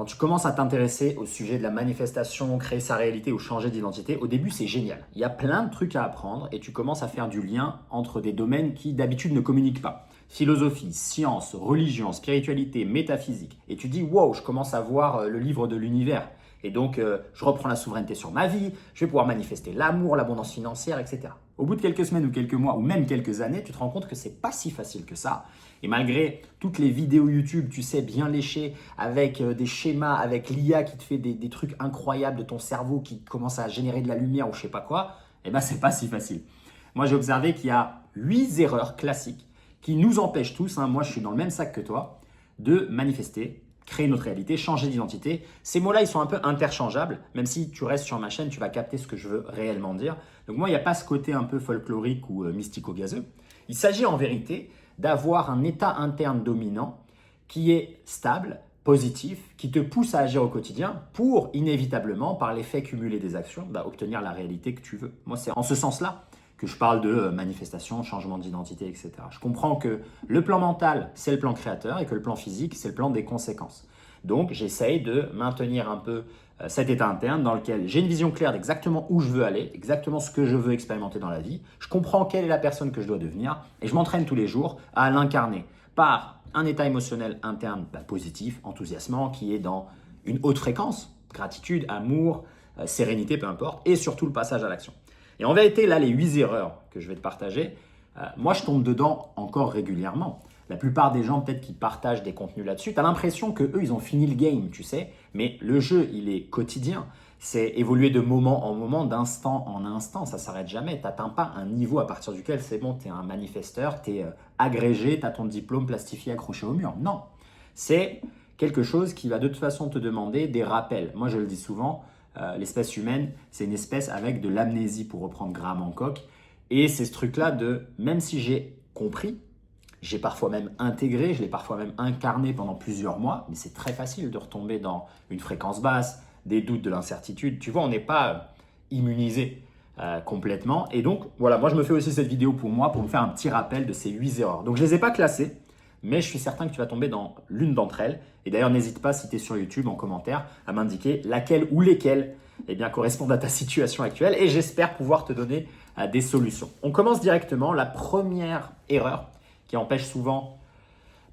Quand tu commences à t'intéresser au sujet de la manifestation, créer sa réalité ou changer d'identité, au début c'est génial. Il y a plein de trucs à apprendre et tu commences à faire du lien entre des domaines qui d'habitude ne communiquent pas. Philosophie, science, religion, spiritualité, métaphysique. Et tu dis, wow, je commence à voir le livre de l'univers. Et donc, je reprends la souveraineté sur ma vie, je vais pouvoir manifester l'amour, l'abondance financière, etc. Au bout de quelques semaines ou quelques mois ou même quelques années, tu te rends compte que c'est pas si facile que ça. Et malgré toutes les vidéos YouTube, tu sais, bien léchées, avec des schémas, avec l'IA qui te fait des trucs incroyables de ton cerveau qui commence à générer de la lumière ou je sais pas quoi, eh ben c'est pas si facile. Moi, j'ai observé qu'il y a 8 erreurs classiques qui nous empêchent tous, moi je suis dans le même sac que toi, de manifester, créer notre réalité, changer d'identité. Ces mots-là, ils sont un peu interchangeables, même si tu restes sur ma chaîne, tu vas capter ce que je veux réellement dire. Donc moi, il n'y a pas ce côté un peu folklorique ou mystico-gazeux. Il s'agit en vérité d'avoir un état interne dominant qui est stable, positif, qui te pousse à agir au quotidien pour inévitablement, par l'effet cumulé des actions, obtenir la réalité que tu veux. Moi, c'est en ce sens-là que je parle de manifestation, changement d'identité, etc. Je comprends que le plan mental, c'est le plan créateur et que le plan physique, c'est le plan des conséquences. Donc, j'essaye de maintenir un peu cet état interne dans lequel j'ai une vision claire d'exactement où je veux aller, exactement ce que je veux expérimenter dans la vie. Je comprends quelle est la personne que je dois devenir et je m'entraîne tous les jours à l'incarner par un état émotionnel interne positif, enthousiasmant, qui est dans une haute fréquence, gratitude, amour, sérénité, peu importe, et surtout le passage à l'action. Et en vérité, là, les 8 erreurs que je vais te partager, moi, je tombe dedans encore régulièrement. La plupart des gens, peut-être, qui partagent des contenus là-dessus, tu as l'impression qu'eux, ils ont fini le game, tu sais. Mais le jeu, il est quotidien. C'est évoluer de moment en moment, d'instant en instant. Ça ne s'arrête jamais. Tu n'atteins pas un niveau à partir duquel c'est bon, tu es un manifesteur, tu es agrégé, tu as ton diplôme plastifié accroché au mur. Non. C'est quelque chose qui va de toute façon te demander des rappels. Moi, je le dis souvent, l'espèce humaine, c'est une espèce avec de l'amnésie, pour reprendre Graham Hancock. Et c'est ce truc-là de, même si j'ai compris, j'ai parfois même intégré, je l'ai parfois même incarné pendant plusieurs mois, mais c'est très facile de retomber dans une fréquence basse, des doutes, de l'incertitude. Tu vois, on n'est pas immunisé complètement. Et donc, voilà, moi je me fais aussi cette vidéo pour moi, pour me faire un petit rappel de ces 8 erreurs. Donc je ne les ai pas classées, mais je suis certain que tu vas tomber dans l'une d'entre elles. Et d'ailleurs, n'hésite pas, si tu es sur YouTube, en commentaire, à m'indiquer laquelle ou lesquelles correspondent à ta situation actuelle. Et j'espère pouvoir te donner des solutions. On commence directement. La première erreur qui empêche souvent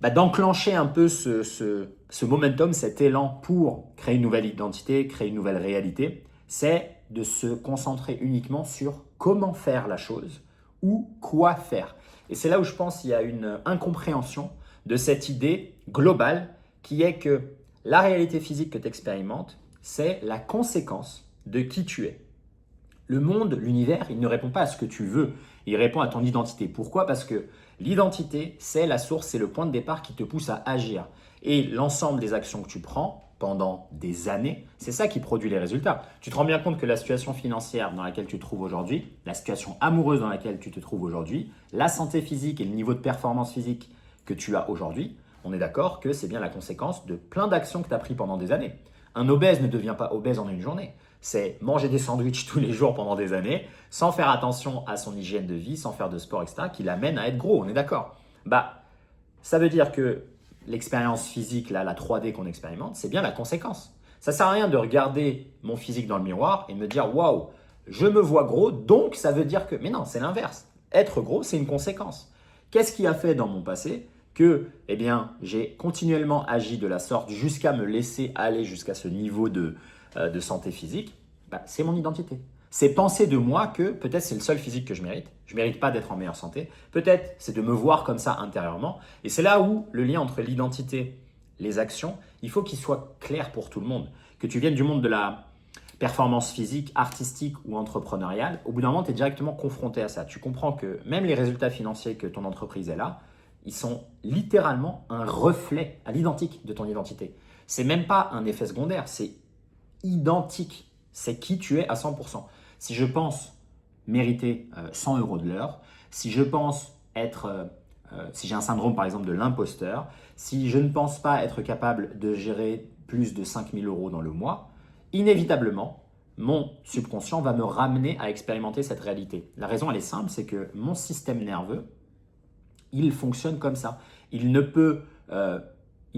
d'enclencher un peu ce momentum, cet élan pour créer une nouvelle identité, créer une nouvelle réalité, c'est de se concentrer uniquement sur comment faire la chose ou quoi faire. Et c'est là où je pense qu'il y a une incompréhension de cette idée globale qui est que la réalité physique que tu expérimentes, c'est la conséquence de qui tu es. Le monde, l'univers, il ne répond pas à ce que tu veux, il répond à ton identité. Pourquoi ? Parce que l'identité, c'est la source, c'est le point de départ qui te pousse à agir. Et l'ensemble des actions que tu prends pendant des années, c'est ça qui produit les résultats. Tu te rends bien compte que la situation financière dans laquelle tu te trouves aujourd'hui, la situation amoureuse dans laquelle tu te trouves aujourd'hui, la santé physique et le niveau de performance physique que tu as aujourd'hui, on est d'accord que c'est bien la conséquence de plein d'actions que tu as prises pendant des années. Un obèse ne devient pas obèse en une journée. C'est manger des sandwichs tous les jours pendant des années, sans faire attention à son hygiène de vie, sans faire de sport, etc., qui l'amène à être gros, on est d'accord. Ça veut dire que l'expérience physique, là, la 3D qu'on expérimente, c'est bien la conséquence. Ça ne sert à rien de regarder mon physique dans le miroir et de me dire « Waouh, je me vois gros, donc ça veut dire que… » Mais non, c'est l'inverse. Être gros, c'est une conséquence. Qu'est-ce qui a fait dans mon passé que j'ai continuellement agi de la sorte jusqu'à me laisser aller jusqu'à ce niveau de santé physique, c'est mon identité. C'est penser de moi que peut-être c'est le seul physique que je mérite. Je ne mérite pas d'être en meilleure santé. Peut-être c'est de me voir comme ça intérieurement. Et c'est là où le lien entre l'identité, les actions, il faut qu'il soit clair pour tout le monde. Que tu viennes du monde de la performance physique, artistique ou entrepreneuriale, au bout d'un moment, tu es directement confronté à ça. Tu comprends que même les résultats financiers que ton entreprise est là, ils sont littéralement un reflet à l'identique de ton identité. C'est même pas un effet secondaire, c'est identique. C'est qui tu es à 100%. Si je pense mériter 100 € de l'heure, si je pense si j'ai un syndrome par exemple de l'imposteur, si je ne pense pas être capable de gérer plus de 5 000 € dans le mois, inévitablement, mon subconscient va me ramener à expérimenter cette réalité. La raison, elle est simple, c'est que mon système nerveux, il fonctionne comme ça. Il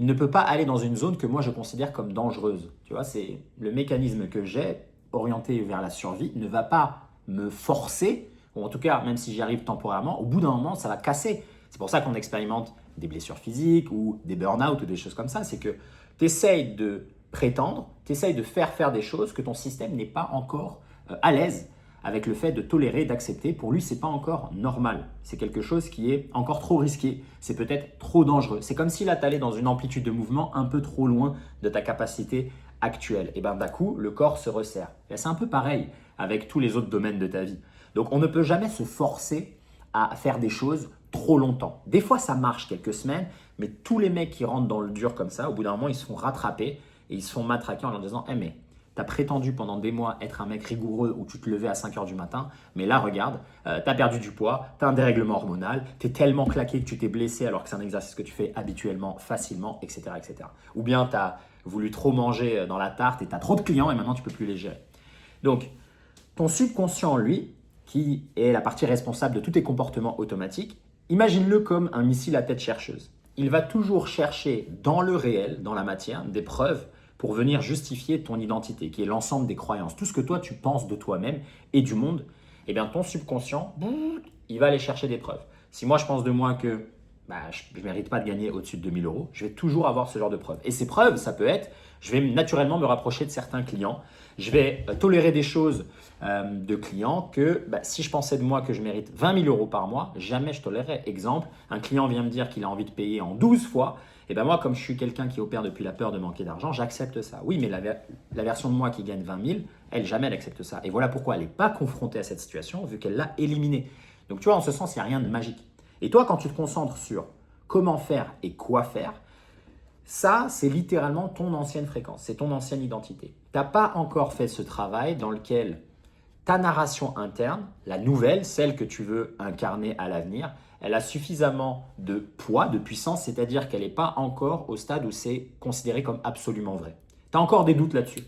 il ne peut pas aller dans une zone que moi je considère comme dangereuse. Tu vois, c'est le mécanisme que j'ai orienté vers la survie ne va pas me forcer, ou en tout cas, même si j'y arrive temporairement, au bout d'un moment, ça va casser. C'est pour ça qu'on expérimente des blessures physiques ou des burn-out ou des choses comme ça. C'est que tu essayes de prétendre, tu essayes de faire des choses que ton système n'est pas encore à l'aise avec le fait de tolérer, d'accepter. Pour lui, c'est pas encore normal. C'est quelque chose qui est encore trop risqué. C'est peut-être trop dangereux. C'est comme si là, tu allais dans une amplitude de mouvement un peu trop loin de ta capacité actuelle. Et bien d'un coup, le corps se resserre. Et c'est un peu pareil avec tous les autres domaines de ta vie. Donc on ne peut jamais se forcer à faire des choses trop longtemps. Des fois, ça marche quelques semaines, mais tous les mecs qui rentrent dans le dur comme ça, au bout d'un moment, ils se font rattraper et ils se font matraquer en leur disant hey, mais tu as prétendu pendant des mois être un mec rigoureux où tu te levais à 5 heures du matin, mais là, regarde, tu as perdu du poids, tu as un dérèglement hormonal, tu es tellement claqué que tu t'es blessé alors que c'est un exercice que tu fais habituellement, facilement, etc. etc. Ou bien tu as voulu trop manger dans la tarte et tu as trop de clients et maintenant tu ne peux plus les gérer. Donc, ton subconscient, lui, qui est la partie responsable de tous tes comportements automatiques, imagine-le comme un missile à tête chercheuse. Il va toujours chercher dans le réel, dans la matière, des preuves pour venir justifier ton identité, qui est l'ensemble des croyances. Tout ce que toi, tu penses de toi-même et du monde, eh bien, ton subconscient, il va aller chercher des preuves. Si moi, je pense de moi que je ne mérite pas de gagner au-dessus de 2 000 €, je vais toujours avoir ce genre de preuves. Et ces preuves, ça peut être, je vais naturellement me rapprocher de certains clients, je vais tolérer des choses de clients que si je pensais de moi que je mérite 20 000 € par mois, jamais je tolérerais. Exemple, un client vient me dire qu'il a envie de payer en 12 fois, et moi, comme je suis quelqu'un qui opère depuis la peur de manquer d'argent, j'accepte ça. Oui, mais la version de moi qui gagne 20 000, elle, jamais elle accepte ça. Et voilà pourquoi elle n'est pas confrontée à cette situation, vu qu'elle l'a éliminée. Donc tu vois, en ce sens, il n'y a rien de magique. Et toi, quand tu te concentres sur comment faire et quoi faire, ça, c'est littéralement ton ancienne fréquence, c'est ton ancienne identité. Tu n'as pas encore fait ce travail dans lequel ta narration interne, la nouvelle, celle que tu veux incarner à l'avenir, elle a suffisamment de poids, de puissance, c'est-à-dire qu'elle n'est pas encore au stade où c'est considéré comme absolument vrai. Tu as encore des doutes là-dessus.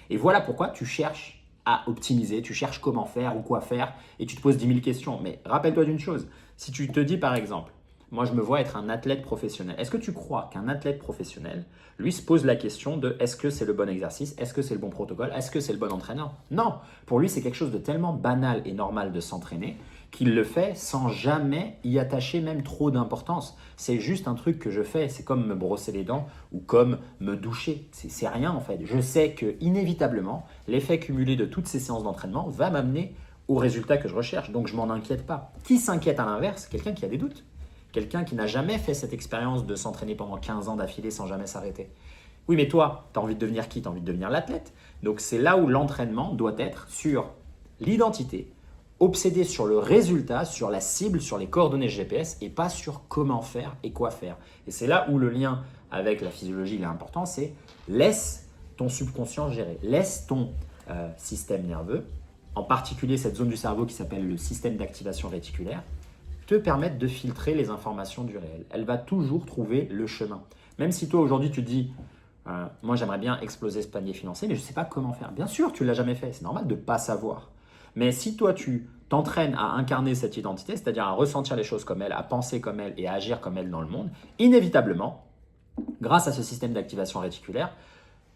Et voilà pourquoi tu cherches à optimiser, tu cherches comment faire ou quoi faire et tu te poses 10 000 questions. Mais rappelle-toi d'une chose, si tu te dis par exemple, moi je me vois être un athlète professionnel, est-ce que tu crois qu'un athlète professionnel, lui, se pose la question de est-ce que c'est le bon exercice, est-ce que c'est le bon protocole, est-ce que c'est le bon entraîneur? Non, pour lui c'est quelque chose de tellement banal et normal de s'entraîner qu'il le fait sans jamais y attacher même trop d'importance. C'est juste un truc que je fais, c'est comme me brosser les dents ou comme me doucher. C'est rien en fait. Je sais que inévitablement, l'effet cumulé de toutes ces séances d'entraînement va m'amener au résultat que je recherche, donc je m'en inquiète pas. Qui s'inquiète à l'inverse? Quelqu'un qui a des doutes. Quelqu'un qui n'a jamais fait cette expérience de s'entraîner pendant 15 ans d'affilée sans jamais s'arrêter. Oui, mais toi, tu as envie de devenir qui? Tu as envie de devenir l'athlète. Donc c'est là où l'entraînement doit être sur l'identité, obsédé sur le résultat, sur la cible, sur les coordonnées GPS et pas sur comment faire et quoi faire. Et c'est là où le lien avec la physiologie il est important, c'est laisse ton subconscient gérer, laisse ton système nerveux, en particulier cette zone du cerveau qui s'appelle le système d'activation réticulaire, te permettre de filtrer les informations du réel. Elle va toujours trouver le chemin. Même si toi aujourd'hui tu te dis moi j'aimerais bien exploser ce panier financier mais je ne sais pas comment faire. Bien sûr tu ne l'as jamais fait, c'est normal de ne pas savoir. Mais si toi tu t'entraînes à incarner cette identité, c'est-à-dire à ressentir les choses comme elle, à penser comme elle et à agir comme elle dans le monde, inévitablement, grâce à ce système d'activation réticulaire,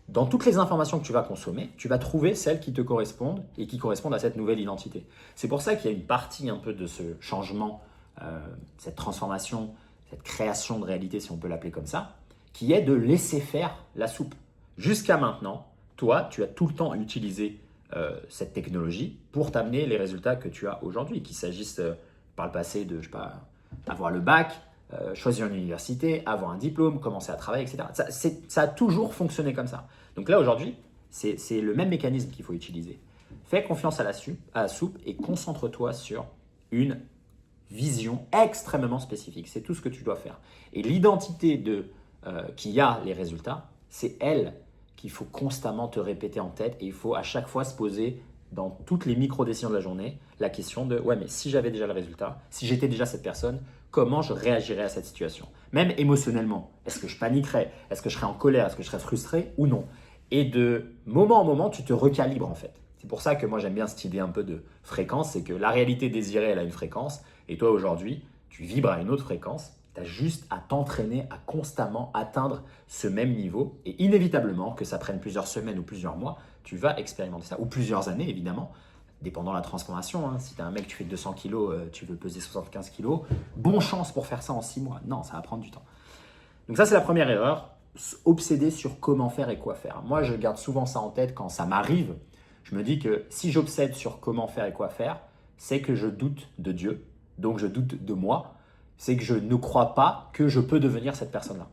dans toutes les informations que tu vas consommer, tu vas trouver celles qui te correspondent et qui correspondent à cette nouvelle identité. C'est pour ça qu'il y a une partie un peu de ce changement, cette transformation, cette création de réalité, si on peut l'appeler comme ça, qui est de laisser faire la soupe. Jusqu'à maintenant, toi, tu as tout le temps utilisé cette technologie pour t'amener les résultats que tu as aujourd'hui, qu'il s'agisse par le passé de, je sais pas, avoir le bac, choisir une université, avoir un diplôme, commencer à travailler, etc. Ça a toujours fonctionné comme ça. Donc là, aujourd'hui, c'est le même mécanisme qu'il faut utiliser. Fais confiance à la soupe et concentre-toi sur une vision extrêmement spécifique. C'est tout ce que tu dois faire. Et l'identité qui a les résultats, c'est elle qu'il faut constamment te répéter en tête et il faut à chaque fois se poser dans toutes les micro-décisions de la journée la question de « ouais, mais si j'avais déjà le résultat, si j'étais déjà cette personne, comment je réagirais à cette situation ?» Même émotionnellement, est-ce que je paniquerais? Est-ce que je serais en colère? Est-ce que je serais frustré ou non? Et de moment en moment, tu te recalibres en fait. C'est pour ça que moi j'aime bien cette idée un peu de fréquence, c'est que la réalité désirée, elle a une fréquence et toi aujourd'hui, tu vibres à une autre fréquence. Tu as juste à t'entraîner à constamment atteindre ce même niveau et inévitablement, que ça prenne plusieurs semaines ou plusieurs mois, tu vas expérimenter ça, ou plusieurs années évidemment, dépendant de la transformation. Hein. Si tu es un mec, tu fais 200 kilos, tu veux peser 75 kilos, bonne chance pour faire ça en 6 mois. Non, ça va prendre du temps. Donc ça, c'est la première erreur, obséder sur comment faire et quoi faire. Moi, je garde souvent ça en tête quand ça m'arrive. Je me dis que si j'obsède sur comment faire et quoi faire, c'est que je doute de Dieu, donc je doute de moi, c'est que je ne crois pas que je peux devenir cette personne-là.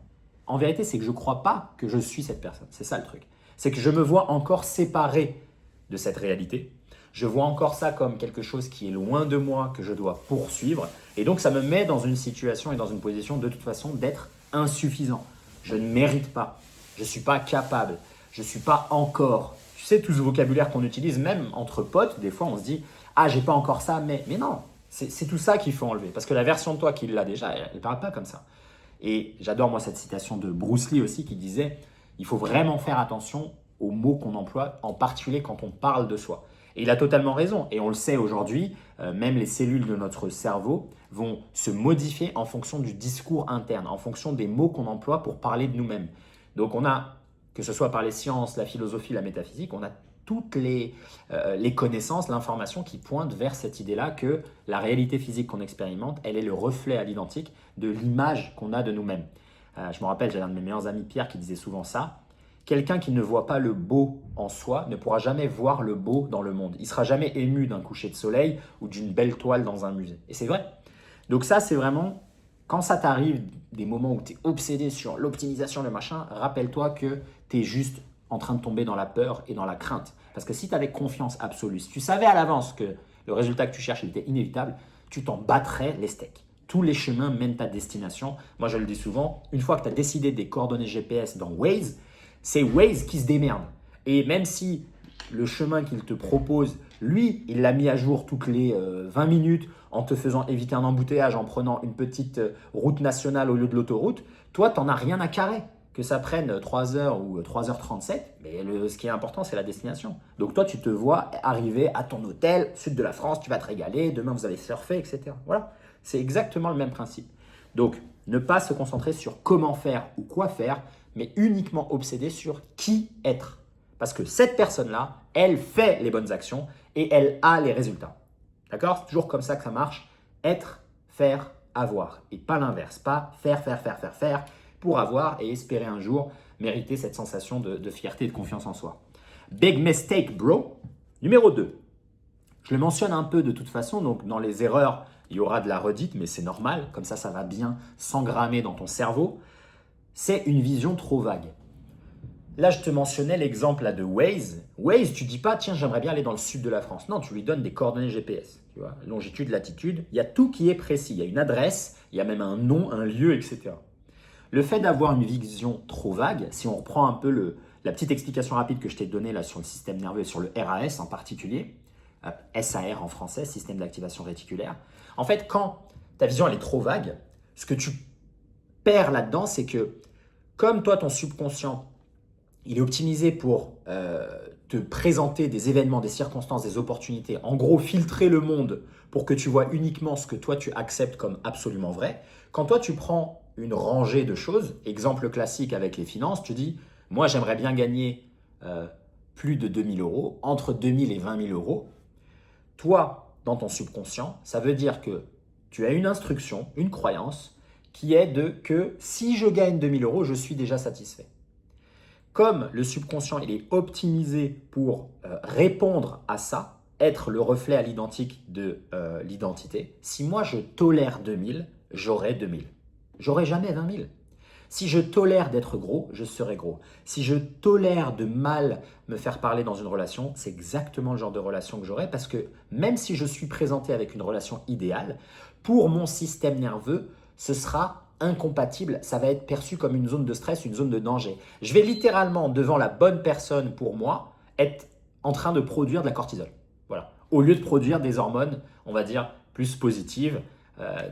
En vérité, c'est que je ne crois pas que je suis cette personne. C'est ça le truc. C'est que je me vois encore séparé de cette réalité. Je vois encore ça comme quelque chose qui est loin de moi, que je dois poursuivre. Et donc, ça me met dans une situation et dans une position de toute façon d'être insuffisant. Je ne mérite pas. Je ne suis pas capable. Je ne suis pas encore. Tu sais, tout ce vocabulaire qu'on utilise, même entre potes, des fois, on se dit « Ah, j'ai pas encore ça, mais… » Mais non, c'est tout ça qu'il faut enlever. Parce que la version de toi qui l'a déjà, elle ne parle pas comme ça. Et j'adore, moi, cette citation de Bruce Lee aussi qui disait « Il faut vraiment faire attention aux mots qu'on emploie, en particulier quand on parle de soi. » Et il a totalement raison. Et on le sait aujourd'hui, même les cellules de notre cerveau vont se modifier en fonction du discours interne, en fonction des mots qu'on emploie pour parler de nous-mêmes. Donc on a, que ce soit par les sciences, la philosophie, la métaphysique, on a toutes les connaissances, l'information qui pointent vers cette idée-là que la réalité physique qu'on expérimente, elle est le reflet à l'identique de l'image qu'on a de nous-mêmes. Je me rappelle, j'avais un de mes meilleurs amis, Pierre, qui disait souvent ça. Quelqu'un qui ne voit pas le beau en soi ne pourra jamais voir le beau dans le monde. Il ne sera jamais ému d'un coucher de soleil ou d'une belle toile dans un musée. Et c'est vrai. Donc ça, c'est vraiment, quand ça t'arrive, des moments où tu es obsédé sur l'optimisation, le machin, rappelle-toi que tu es juste en train de tomber dans la peur et dans la crainte. Parce que si tu avais confiance absolue, si tu savais à l'avance que le résultat que tu cherches était inévitable, tu t'en battrais les steaks. Tous les chemins mènent à destination. Moi, je le dis souvent, une fois que tu as décidé des coordonnées GPS dans Waze, c'est Waze qui se démerde. Et même si le chemin qu'il te propose, lui, il l'a mis à jour toutes les 20 minutes en te faisant éviter un embouteillage, en prenant une petite route nationale au lieu de l'autoroute, toi, tu n'en as rien à carrer. Que ça prenne 3 heures ou 3h37, mais ce qui est important, c'est la destination. Donc toi, tu te vois arriver à ton hôtel, sud de la France, tu vas te régaler, demain vous allez surfer, etc. Voilà, c'est exactement le même principe. Donc, ne pas se concentrer sur comment faire ou quoi faire, mais uniquement obsédé sur qui être. Parce que cette personne-là, elle fait les bonnes actions et elle a les résultats. D'accord? C'est toujours comme ça que ça marche. Être, faire, avoir. Et pas l'inverse. Pas faire pour avoir et espérer un jour mériter cette sensation de fierté et de confiance en soi. Big mistake, bro. Numéro 2. Je le mentionne un peu de toute façon, donc dans les erreurs, il y aura de la redite, mais c'est normal. Comme ça va bien s'engrammer dans ton cerveau. C'est une vision trop vague. Là, je te mentionnais l'exemple là de Waze. Waze, tu dis pas, tiens, j'aimerais bien aller dans le sud de la France. Non, tu lui donnes des coordonnées GPS. Tu vois, longitude, latitude. Il y a tout qui est précis. Il y a une adresse, il y a même un nom, un lieu, etc. Le fait d'avoir une vision trop vague, si on reprend un peu la petite explication rapide que je t'ai donnée là sur le système nerveux et sur le RAS en particulier, SAR en français, système d'activation réticulaire. En fait, quand ta vision elle est trop vague, ce que tu perds là-dedans, c'est que comme toi, ton subconscient, il est optimisé pour te présenter des événements, des circonstances, des opportunités, en gros filtrer le monde pour que tu vois uniquement ce que toi tu acceptes comme absolument vrai. Quand toi tu prends une rangée de choses, exemple classique avec les finances, tu dis « moi j'aimerais bien gagner plus de 2 000 €, entre 2 000 et 20 000 €. Toi, dans ton subconscient, ça veut dire que tu as une instruction, une croyance qui est de que si je gagne 2 000 €, je suis déjà satisfait. Comme le subconscient il est optimisé pour répondre à ça, être le reflet à l'identique de l'identité, si moi je tolère 2000, j'aurai 2000. J'aurai jamais 20 000. Si je tolère d'être gros, je serai gros. Si je tolère de mal me faire parler dans une relation, c'est exactement le genre de relation que j'aurai parce que même si je suis présenté avec une relation idéale, pour mon système nerveux, ce sera incompatible, ça va être perçu comme une zone de stress, une zone de danger. Je vais littéralement, devant la bonne personne pour moi, être en train de produire de la cortisol. Voilà. Au lieu de produire des hormones, on va dire, plus positives,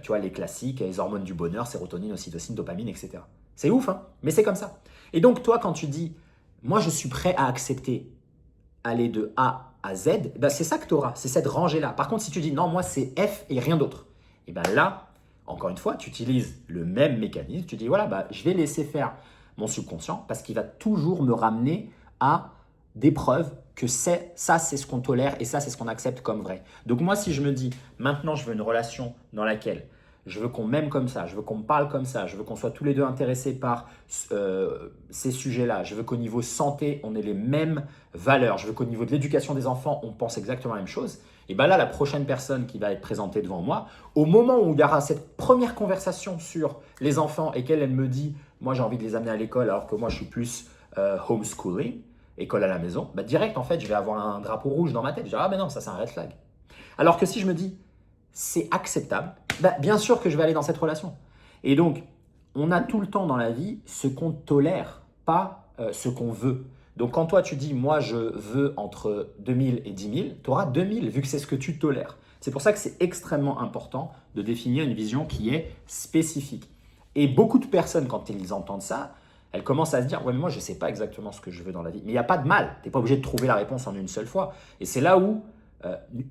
tu vois, les classiques, les hormones du bonheur, sérotonine, ocytocine, dopamine, etc. C'est ouf, hein? Mais c'est comme ça. Et donc, toi, quand tu dis, moi, je suis prêt à accepter aller de A à Z, ben, c'est ça que tu auras, c'est cette rangée-là. Par contre, si tu dis, non, moi, c'est F et rien d'autre, et ben là, encore une fois, tu utilises le même mécanisme. Tu dis, voilà, bah, je vais laisser faire mon subconscient parce qu'il va toujours me ramener à des preuves que ça, c'est ce qu'on tolère et ça, c'est ce qu'on accepte comme vrai. Donc moi, si je me dis, maintenant, je veux une relation dans laquelle je veux qu'on m'aime comme ça, je veux qu'on me parle comme ça, je veux qu'on soit tous les deux intéressés par ces sujets-là, je veux qu'au niveau santé, on ait les mêmes valeurs, je veux qu'au niveau de l'éducation des enfants, on pense exactement la même chose, et bien là, la prochaine personne qui va être présentée devant moi, au moment où il y aura cette première conversation sur les enfants et qu'elle me dit, moi j'ai envie de les amener à l'école alors que moi je suis plus homeschooling, école à la maison, bah direct en fait je vais avoir un drapeau rouge dans ma tête, je vais dire ah mais non, ça c'est un red flag. Alors que si je me dis c'est acceptable, bah, bien sûr que je vais aller dans cette relation. Et donc, on a tout le temps dans la vie ce qu'on tolère, pas ce qu'on veut. Donc quand toi tu dis moi je veux entre 2000 et 10 000, tu auras 2000 vu que c'est ce que tu tolères. C'est pour ça que c'est extrêmement important de définir une vision qui est spécifique. Et beaucoup de personnes, quand ils entendent ça, elles commencent à se dire « Ouais, mais moi, je ne sais pas exactement ce que je veux dans la vie. » Mais il n'y a pas de mal. Tu n'es pas obligé de trouver la réponse en une seule fois. Et c'est là où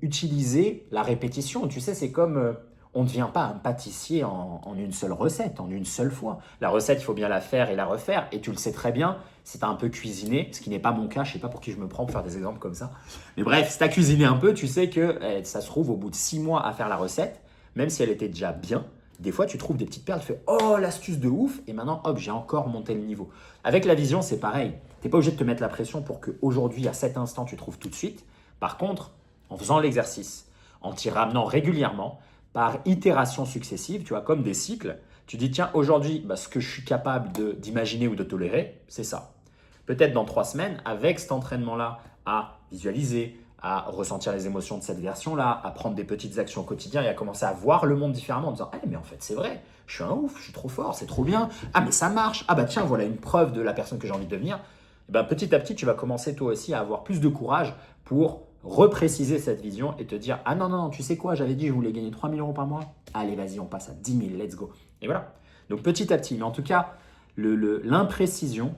utiliser la répétition, tu sais, c'est comme on ne devient pas un pâtissier en une seule recette, en une seule fois. La recette, il faut bien la faire et la refaire. Et tu le sais très bien, si tu as un peu cuisiné, ce qui n'est pas mon cas, je ne sais pas pour qui je me prends pour faire des exemples comme ça. Mais bref, si tu as cuisiné un peu, tu sais que ça se trouve au bout de 6 mois à faire la recette, même si elle était déjà bien, des fois, tu trouves des petites perles, tu fais « Oh, l'astuce de ouf !» et maintenant, hop, j'ai encore monté le niveau. Avec la vision, c'est pareil. Tu n'es pas obligé de te mettre la pression pour qu'aujourd'hui, à cet instant, tu trouves tout de suite. Par contre, en faisant l'exercice, en t'y ramenant régulièrement, par itération successive, tu vois, comme des cycles, tu dis « Tiens, aujourd'hui, bah, ce que je suis capable d'imaginer ou de tolérer, c'est ça. » Peut-être dans 3 semaines, avec cet entraînement-là à visualiser, à ressentir les émotions de cette version-là, à prendre des petites actions au quotidien et à commencer à voir le monde différemment en disant « Ah, mais en fait, c'est vrai, je suis un ouf, je suis trop fort, c'est trop bien. Ah, mais ça marche. Ah, bah tiens, voilà une preuve de la personne que j'ai envie de devenir. » Et ben, petit à petit, tu vas commencer toi aussi à avoir plus de courage pour repréciser cette vision et te dire « Ah non, non, non, tu sais quoi, j'avais dit que je voulais gagner 3 000 euros par mois. Allez, vas-y, on passe à 10 000, let's go. » Et voilà. Donc, petit à petit. Mais en tout cas, l'imprécision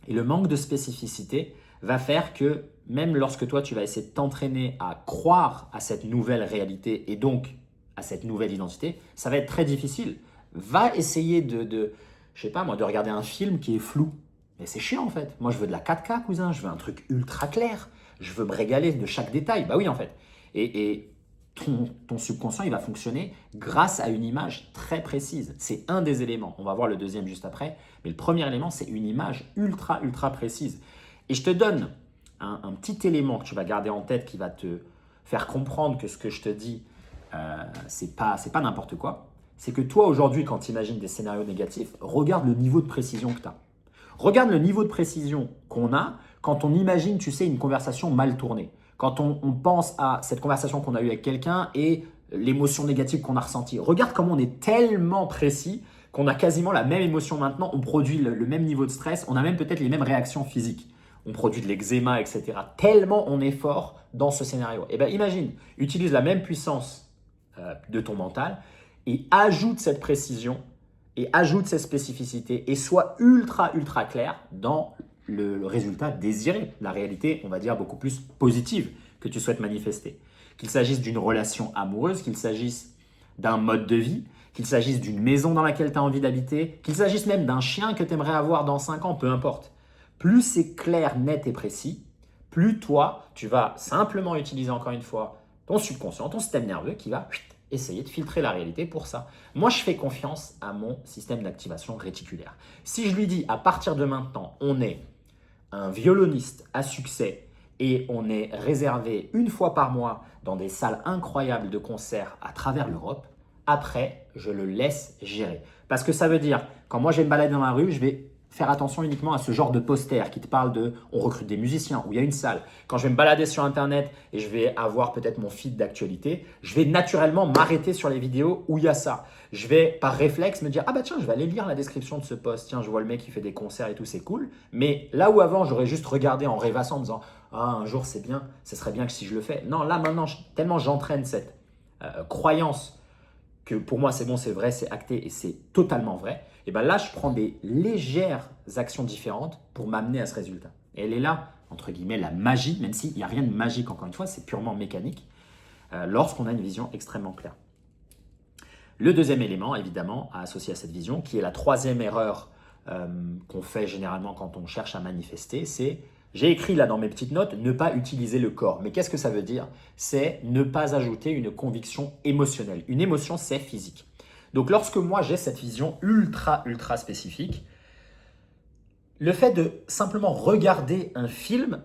et le manque de spécificité va faire que même lorsque toi, tu vas essayer de t'entraîner à croire à cette nouvelle réalité et donc à cette nouvelle identité, ça va être très difficile. Va essayer je sais pas moi, de regarder un film qui est flou. Mais c'est chiant en fait. Moi, je veux de la 4K, cousin. Je veux un truc ultra clair. Je veux me régaler de chaque détail. Bah oui, en fait. Et ton subconscient, il va fonctionner grâce à une image très précise. C'est un des éléments. On va voir le deuxième juste après. Mais le premier élément, c'est une image ultra, ultra précise. Et je te donne un petit élément que tu vas garder en tête qui va te faire comprendre que ce que je te dis, c'est pas n'importe quoi. C'est que toi, aujourd'hui, quand tu imagines des scénarios négatifs, regarde le niveau de précision que tu as. Regarde le niveau de précision qu'on a quand on imagine, tu sais, une conversation mal tournée. Quand on pense à cette conversation qu'on a eue avec quelqu'un et l'émotion négative qu'on a ressentie. Regarde comment on est tellement précis qu'on a quasiment la même émotion maintenant, on produit le même niveau de stress, on a même peut-être les mêmes réactions physiques. On produit de l'eczéma, etc. Tellement on est fort dans ce scénario. Et bien imagine, utilise la même puissance de ton mental et ajoute cette précision et ajoute cette spécificité et sois ultra, ultra clair dans le résultat désiré, la réalité, on va dire, beaucoup plus positive que tu souhaites manifester. Qu'il s'agisse d'une relation amoureuse, qu'il s'agisse d'un mode de vie, qu'il s'agisse d'une maison dans laquelle tu as envie d'habiter, qu'il s'agisse même d'un chien que tu aimerais avoir dans 5 ans, peu importe. Plus c'est clair, net et précis, plus toi, tu vas simplement utiliser encore une fois ton subconscient, ton système nerveux qui va essayer de filtrer la réalité pour ça. Moi, je fais confiance à mon système d'activation réticulaire. Si je lui dis à partir de maintenant, on est un violoniste à succès et on est réservé une fois par mois dans des salles incroyables de concerts à travers l'Europe, après, je le laisse gérer. Parce que ça veut dire, quand moi je vais me balader dans la rue, je vais faire attention uniquement à ce genre de poster qui te parle de on recrute des musiciens, où il y a une salle. Quand je vais me balader sur Internet et je vais avoir peut-être mon feed d'actualité, je vais naturellement m'arrêter sur les vidéos où il y a ça. Je vais par réflexe me dire ah bah tiens, je vais aller lire la description de ce post. Tiens, je vois le mec qui fait des concerts et tout, c'est cool. Mais là où avant, j'aurais juste regardé en rêvassant en me disant ah un jour c'est bien, ce serait bien que si je le fais. Non, là maintenant, tellement j'entraîne cette croyance que pour moi c'est bon, c'est vrai, c'est acté et c'est totalement vrai, et bien là je prends des légères actions différentes pour m'amener à ce résultat. Et elle est là, entre guillemets, la magie, même s'il n'y a rien de magique encore une fois, c'est purement mécanique, lorsqu'on a une vision extrêmement claire. Le deuxième élément, évidemment, à associer à cette vision, qui est la troisième erreur qu'on fait généralement quand on cherche à manifester, c'est, j'ai écrit là dans mes petites notes, ne pas utiliser le corps. Mais qu'est-ce que ça veut dire? C'est ne pas ajouter une conviction émotionnelle. Une émotion, c'est physique. Donc lorsque moi j'ai cette vision ultra spécifique, le fait de simplement regarder un film,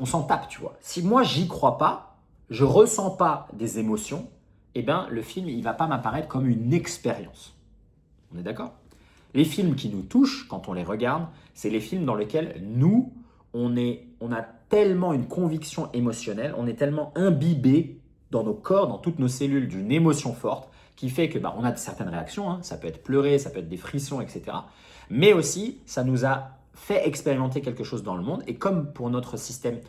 on s'en tape, tu vois. Si moi j'y crois pas, je ressens pas des émotions, eh bien le film il va pas m'apparaître comme une expérience. On est d'accord? Les films qui nous touchent quand on les regarde, c'est les films dans lesquels nous, on a tellement une conviction émotionnelle, on est tellement imbibé dans nos corps, dans toutes nos cellules d'une émotion forte qui fait que on a certaines réactions, hein, ça peut être pleurer, ça peut être des frissons, etc. Mais aussi, ça nous a fait expérimenter quelque chose dans le monde. Et comme pour notre système,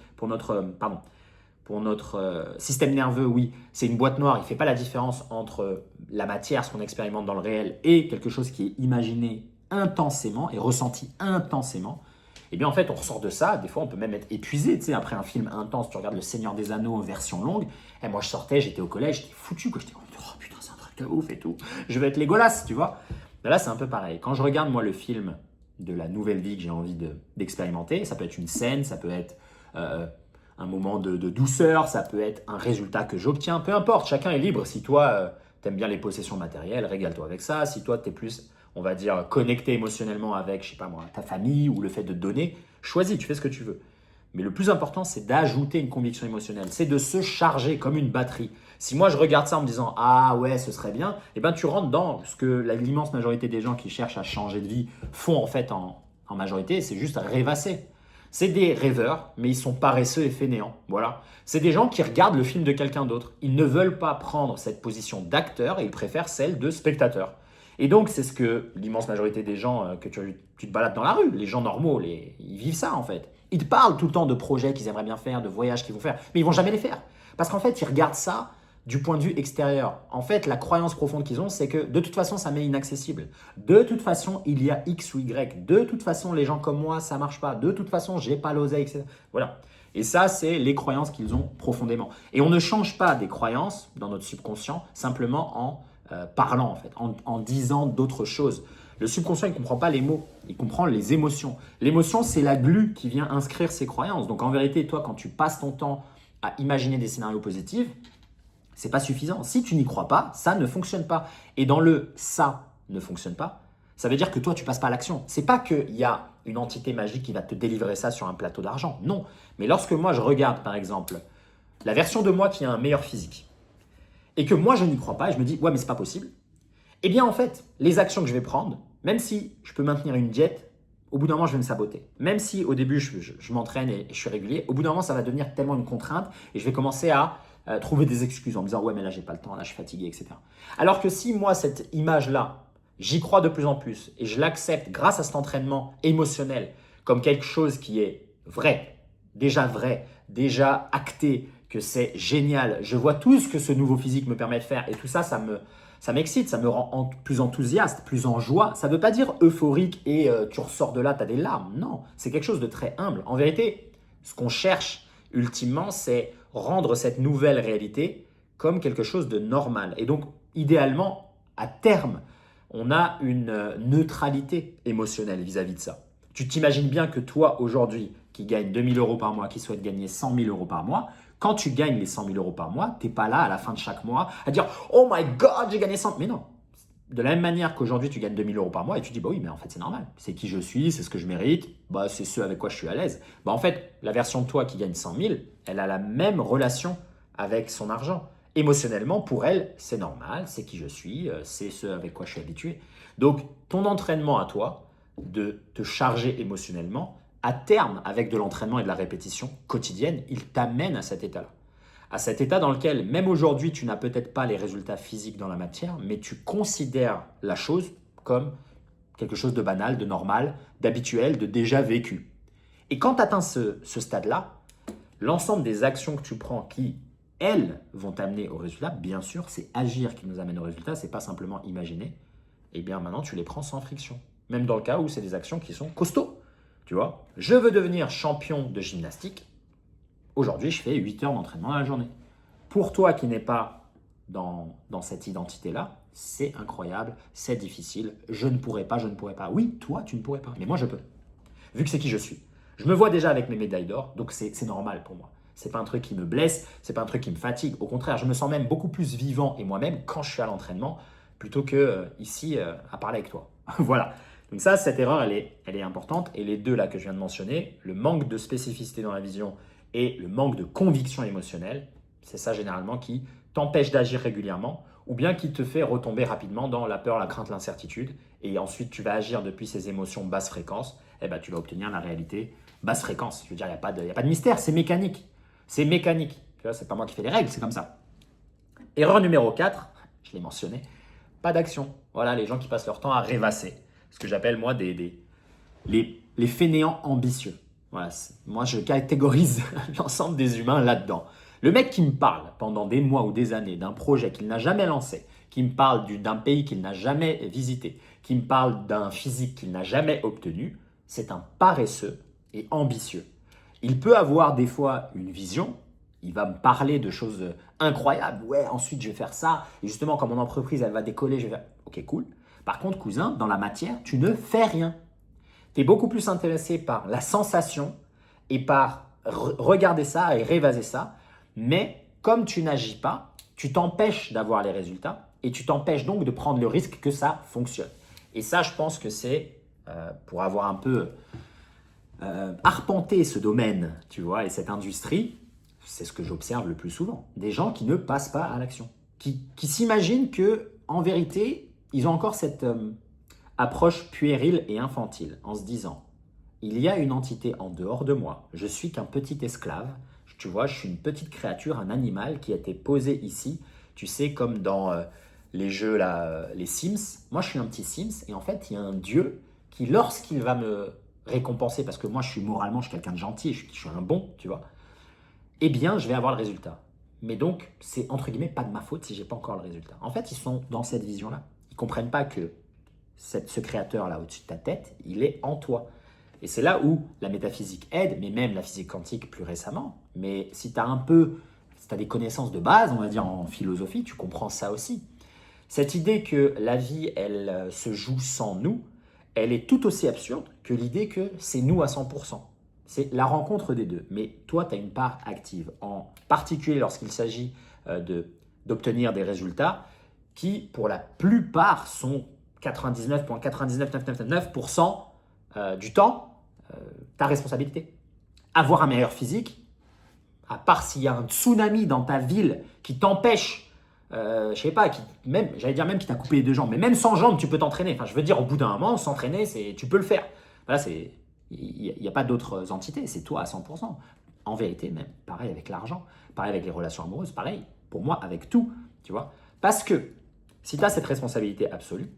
système nerveux, oui, c'est une boîte noire, il ne fait pas la différence entre la matière, ce qu'on expérimente dans le réel, et quelque chose qui est imaginé intensément et ressenti intensément. Et bien en fait, on ressort de ça, des fois on peut même être épuisé, tu sais, après un film intense, tu regardes Le Seigneur des Anneaux en version longue, et moi je sortais, j'étais au collège, j'étais foutu, quoi. J'étais oh putain, c'est un truc de ouf et tout, je vais être Légolas, tu vois. Là c'est un peu pareil, quand je regarde moi le film de la nouvelle vie que j'ai envie d'expérimenter, ça peut être une scène, ça peut être un moment de douceur, ça peut être un résultat que j'obtiens, peu importe, chacun est libre. Si toi, t'aimes bien les possessions matérielles, régale-toi avec ça. Si toi, t'es plus, on va dire, connecté émotionnellement avec, je sais pas moi, ta famille ou le fait de donner, choisis, tu fais ce que tu veux. Mais le plus important, c'est d'ajouter une conviction émotionnelle, c'est de se charger comme une batterie. Si moi, je regarde ça en me disant « Ah ouais, ce serait bien », eh ben, tu rentres dans ce que l'immense majorité des gens qui cherchent à changer de vie font en fait en majorité, c'est juste rêvasser. C'est des rêveurs, mais ils sont paresseux et fainéants. Voilà. C'est des gens qui regardent le film de quelqu'un d'autre. Ils ne veulent pas prendre cette position d'acteur et ils préfèrent celle de spectateur. Et donc, c'est ce que l'immense majorité des gens que tu te balades dans la rue, les gens normaux, ils vivent ça en fait. Ils te parlent tout le temps de projets qu'ils aimeraient bien faire, de voyages qu'ils vont faire, mais ils vont jamais les faire. Parce qu'en fait, ils regardent ça du point de vue extérieur. En fait, la croyance profonde qu'ils ont, c'est que de toute façon, ça m'est inaccessible. De toute façon, il y a X ou Y. De toute façon, les gens comme moi, ça marche pas. De toute façon, j'ai pas l'oseille, etc. Voilà. Et ça, c'est les croyances qu'ils ont profondément. Et on ne change pas des croyances dans notre subconscient simplement en parlant, en fait, en disant d'autres choses. Le subconscient, il ne comprend pas les mots, il comprend les émotions. L'émotion, c'est la glu qui vient inscrire ses croyances. Donc en vérité, toi, quand tu passes ton temps à imaginer des scénarios positifs, c'est pas suffisant. Si tu n'y crois pas, ça ne fonctionne pas. Et dans le « ça ne fonctionne pas », ça veut dire que toi, tu passes pas à l'action. C'est pas qu'il y a une entité magique qui va te délivrer ça sur un plateau d'argent. Non. Mais lorsque moi, je regarde, par exemple, la version de moi qui a un meilleur physique, et que moi, je n'y crois pas, et je me dis « ouais, mais c'est pas possible », eh bien, en fait, les actions que je vais prendre, même si je peux maintenir une diète, au bout d'un moment, je vais me saboter. Même si au début, je m'entraîne et je suis régulier, au bout d'un moment, ça va devenir tellement une contrainte et je vais commencer à trouver des excuses en me disant « ouais, mais là, j'ai pas le temps, là, je suis fatigué, etc. » Alors que si moi, cette image-là, j'y crois de plus en plus et je l'accepte grâce à cet entraînement émotionnel comme quelque chose qui est vrai, déjà acté, que c'est génial, je vois tout ce que ce nouveau physique me permet de faire et tout ça, ça m'excite, ça me rend plus enthousiaste, plus en joie. Ça ne veut pas dire euphorique et tu ressors de là, tu as des larmes. Non, c'est quelque chose de très humble. En vérité, ce qu'on cherche ultimement, c'est rendre cette nouvelle réalité comme quelque chose de normal. Et donc, idéalement, à terme, on a une neutralité émotionnelle vis-à-vis de ça. Tu t'imagines bien que toi, aujourd'hui, qui gagne 2 000 euros par mois, qui souhaite gagner 100 000 euros par mois, quand tu gagnes les 100 000 euros par mois, tu n'es pas là à la fin de chaque mois à dire « Oh my God, j'ai gagné 100 000 ». Mais non. De la même manière qu'aujourd'hui, tu gagnes 2 000 euros par mois et tu dis « Bah oui, mais en fait, c'est normal. C'est qui je suis, c'est ce que je mérite, bah, c'est ce avec quoi je suis à l'aise. » Bah en fait, la version de toi qui gagne 100 000, elle a la même relation avec son argent. Émotionnellement, pour elle, c'est normal, c'est qui je suis, c'est ce avec quoi je suis habitué. Donc, ton entraînement à toi de te charger émotionnellement, à terme, avec de l'entraînement et de la répétition quotidienne, il t'amène à cet état-là. À cet état dans lequel, même aujourd'hui, tu n'as peut-être pas les résultats physiques dans la matière, mais tu considères la chose comme quelque chose de banal, de normal, d'habituel, de déjà vécu. Et quand tu atteins ce stade-là, l'ensemble des actions que tu prends qui, elles, vont t'amener au résultat, bien sûr, c'est agir qui nous amène au résultat, c'est pas simplement imaginer. Et bien maintenant, tu les prends sans friction. Même dans le cas où c'est des actions qui sont costauds. Tu vois, je veux devenir champion de gymnastique. Aujourd'hui, je fais 8 heures d'entraînement à la journée. Pour toi qui n'es pas dans cette identité-là, c'est incroyable, c'est difficile, je ne pourrais pas, je ne pourrais pas. Oui, toi, tu ne pourrais pas, mais moi, je peux. Vu que c'est qui je suis. Je me vois déjà avec mes médailles d'or, donc c'est normal pour moi. C'est pas un truc qui me blesse, c'est pas un truc qui me fatigue. Au contraire, je me sens même beaucoup plus vivant et moi-même quand je suis à l'entraînement plutôt que ici à parler avec toi. Voilà. Donc ça, cette erreur, elle est importante. Et les deux là que je viens de mentionner, le manque de spécificité dans la vision et le manque de conviction émotionnelle, c'est ça généralement qui t'empêche d'agir régulièrement ou bien qui te fait retomber rapidement dans la peur, la crainte, l'incertitude. Et ensuite, tu vas agir depuis ces émotions basse fréquence, et ben, tu vas obtenir la réalité basse fréquence. Je veux dire, il n'y a pas de mystère, c'est mécanique. C'est mécanique. Tu vois, c'est pas moi qui fais les règles, c'est comme ça. Erreur numéro 4, je l'ai mentionné, pas d'action. Voilà, les gens qui passent leur temps à rêvasser. Ce que j'appelle, moi, les fainéants ambitieux. Voilà, moi, je catégorise l'ensemble des humains là-dedans. Le mec qui me parle pendant des mois ou des années d'un projet qu'il n'a jamais lancé, qui me parle d'un pays qu'il n'a jamais visité, qui me parle d'un physique qu'il n'a jamais obtenu, c'est un paresseux et ambitieux. Il peut avoir des fois une vision, il va me parler de choses incroyables. Ouais, ensuite je vais faire ça, et justement quand mon entreprise elle va décoller, je vais faire... Ok, cool. Par contre, cousin, dans la matière, tu ne fais rien. Tu es beaucoup plus intéressé par la sensation et par regarder ça et rêvaser ça, mais comme tu n'agis pas, tu t'empêches d'avoir les résultats et tu t'empêches donc de prendre le risque que ça fonctionne. Et ça, je pense que c'est pour avoir un peu arpenté ce domaine, tu vois, et cette industrie, c'est ce que j'observe le plus souvent. Des gens qui ne passent pas à l'action, qui s'imaginent que, en vérité, ils ont encore cette approche puérile et infantile en se disant il y a une entité en dehors de moi, je suis qu'un petit esclave, tu vois, je suis une petite créature, un animal qui a été posé ici, tu sais, comme dans les jeux, là, les Sims. Moi, je suis un petit Sims et en fait, il y a un dieu qui, lorsqu'il va me récompenser, parce que moi, je suis moralement, je suis quelqu'un de gentil, je suis un bon, tu vois, eh bien, je vais avoir le résultat. Mais donc, c'est entre guillemets pas de ma faute si j'ai pas encore le résultat. En fait, ils sont dans cette vision-là. Ils comprennent pas que ce créateur-là au-dessus de ta tête, il est en toi. Et c'est là où la métaphysique aide, mais même la physique quantique plus récemment. Mais si tu as des connaissances de base, on va dire en philosophie, tu comprends ça aussi. Cette idée que la vie, elle se joue sans nous, elle est tout aussi absurde que l'idée que c'est nous à 100%. C'est la rencontre des deux. Mais toi, tu as une part active, en particulier lorsqu'il s'agit d'obtenir des résultats qui, pour la plupart, sont 99,99999% du temps ta responsabilité. Avoir un meilleur physique, à part s'il y a un tsunami dans ta ville qui t'empêche, je sais pas, j'allais dire même qui t'a coupé les deux jambes, mais même sans jambes, tu peux t'entraîner. Enfin, je veux dire, au bout d'un moment, s'entraîner, tu peux le faire. Voilà, il n'y a pas d'autres entités, c'est toi à 100%. En vérité, même, pareil avec l'argent, pareil avec les relations amoureuses, pareil, pour moi, avec tout, tu vois. Parce que si tu as cette responsabilité absolue,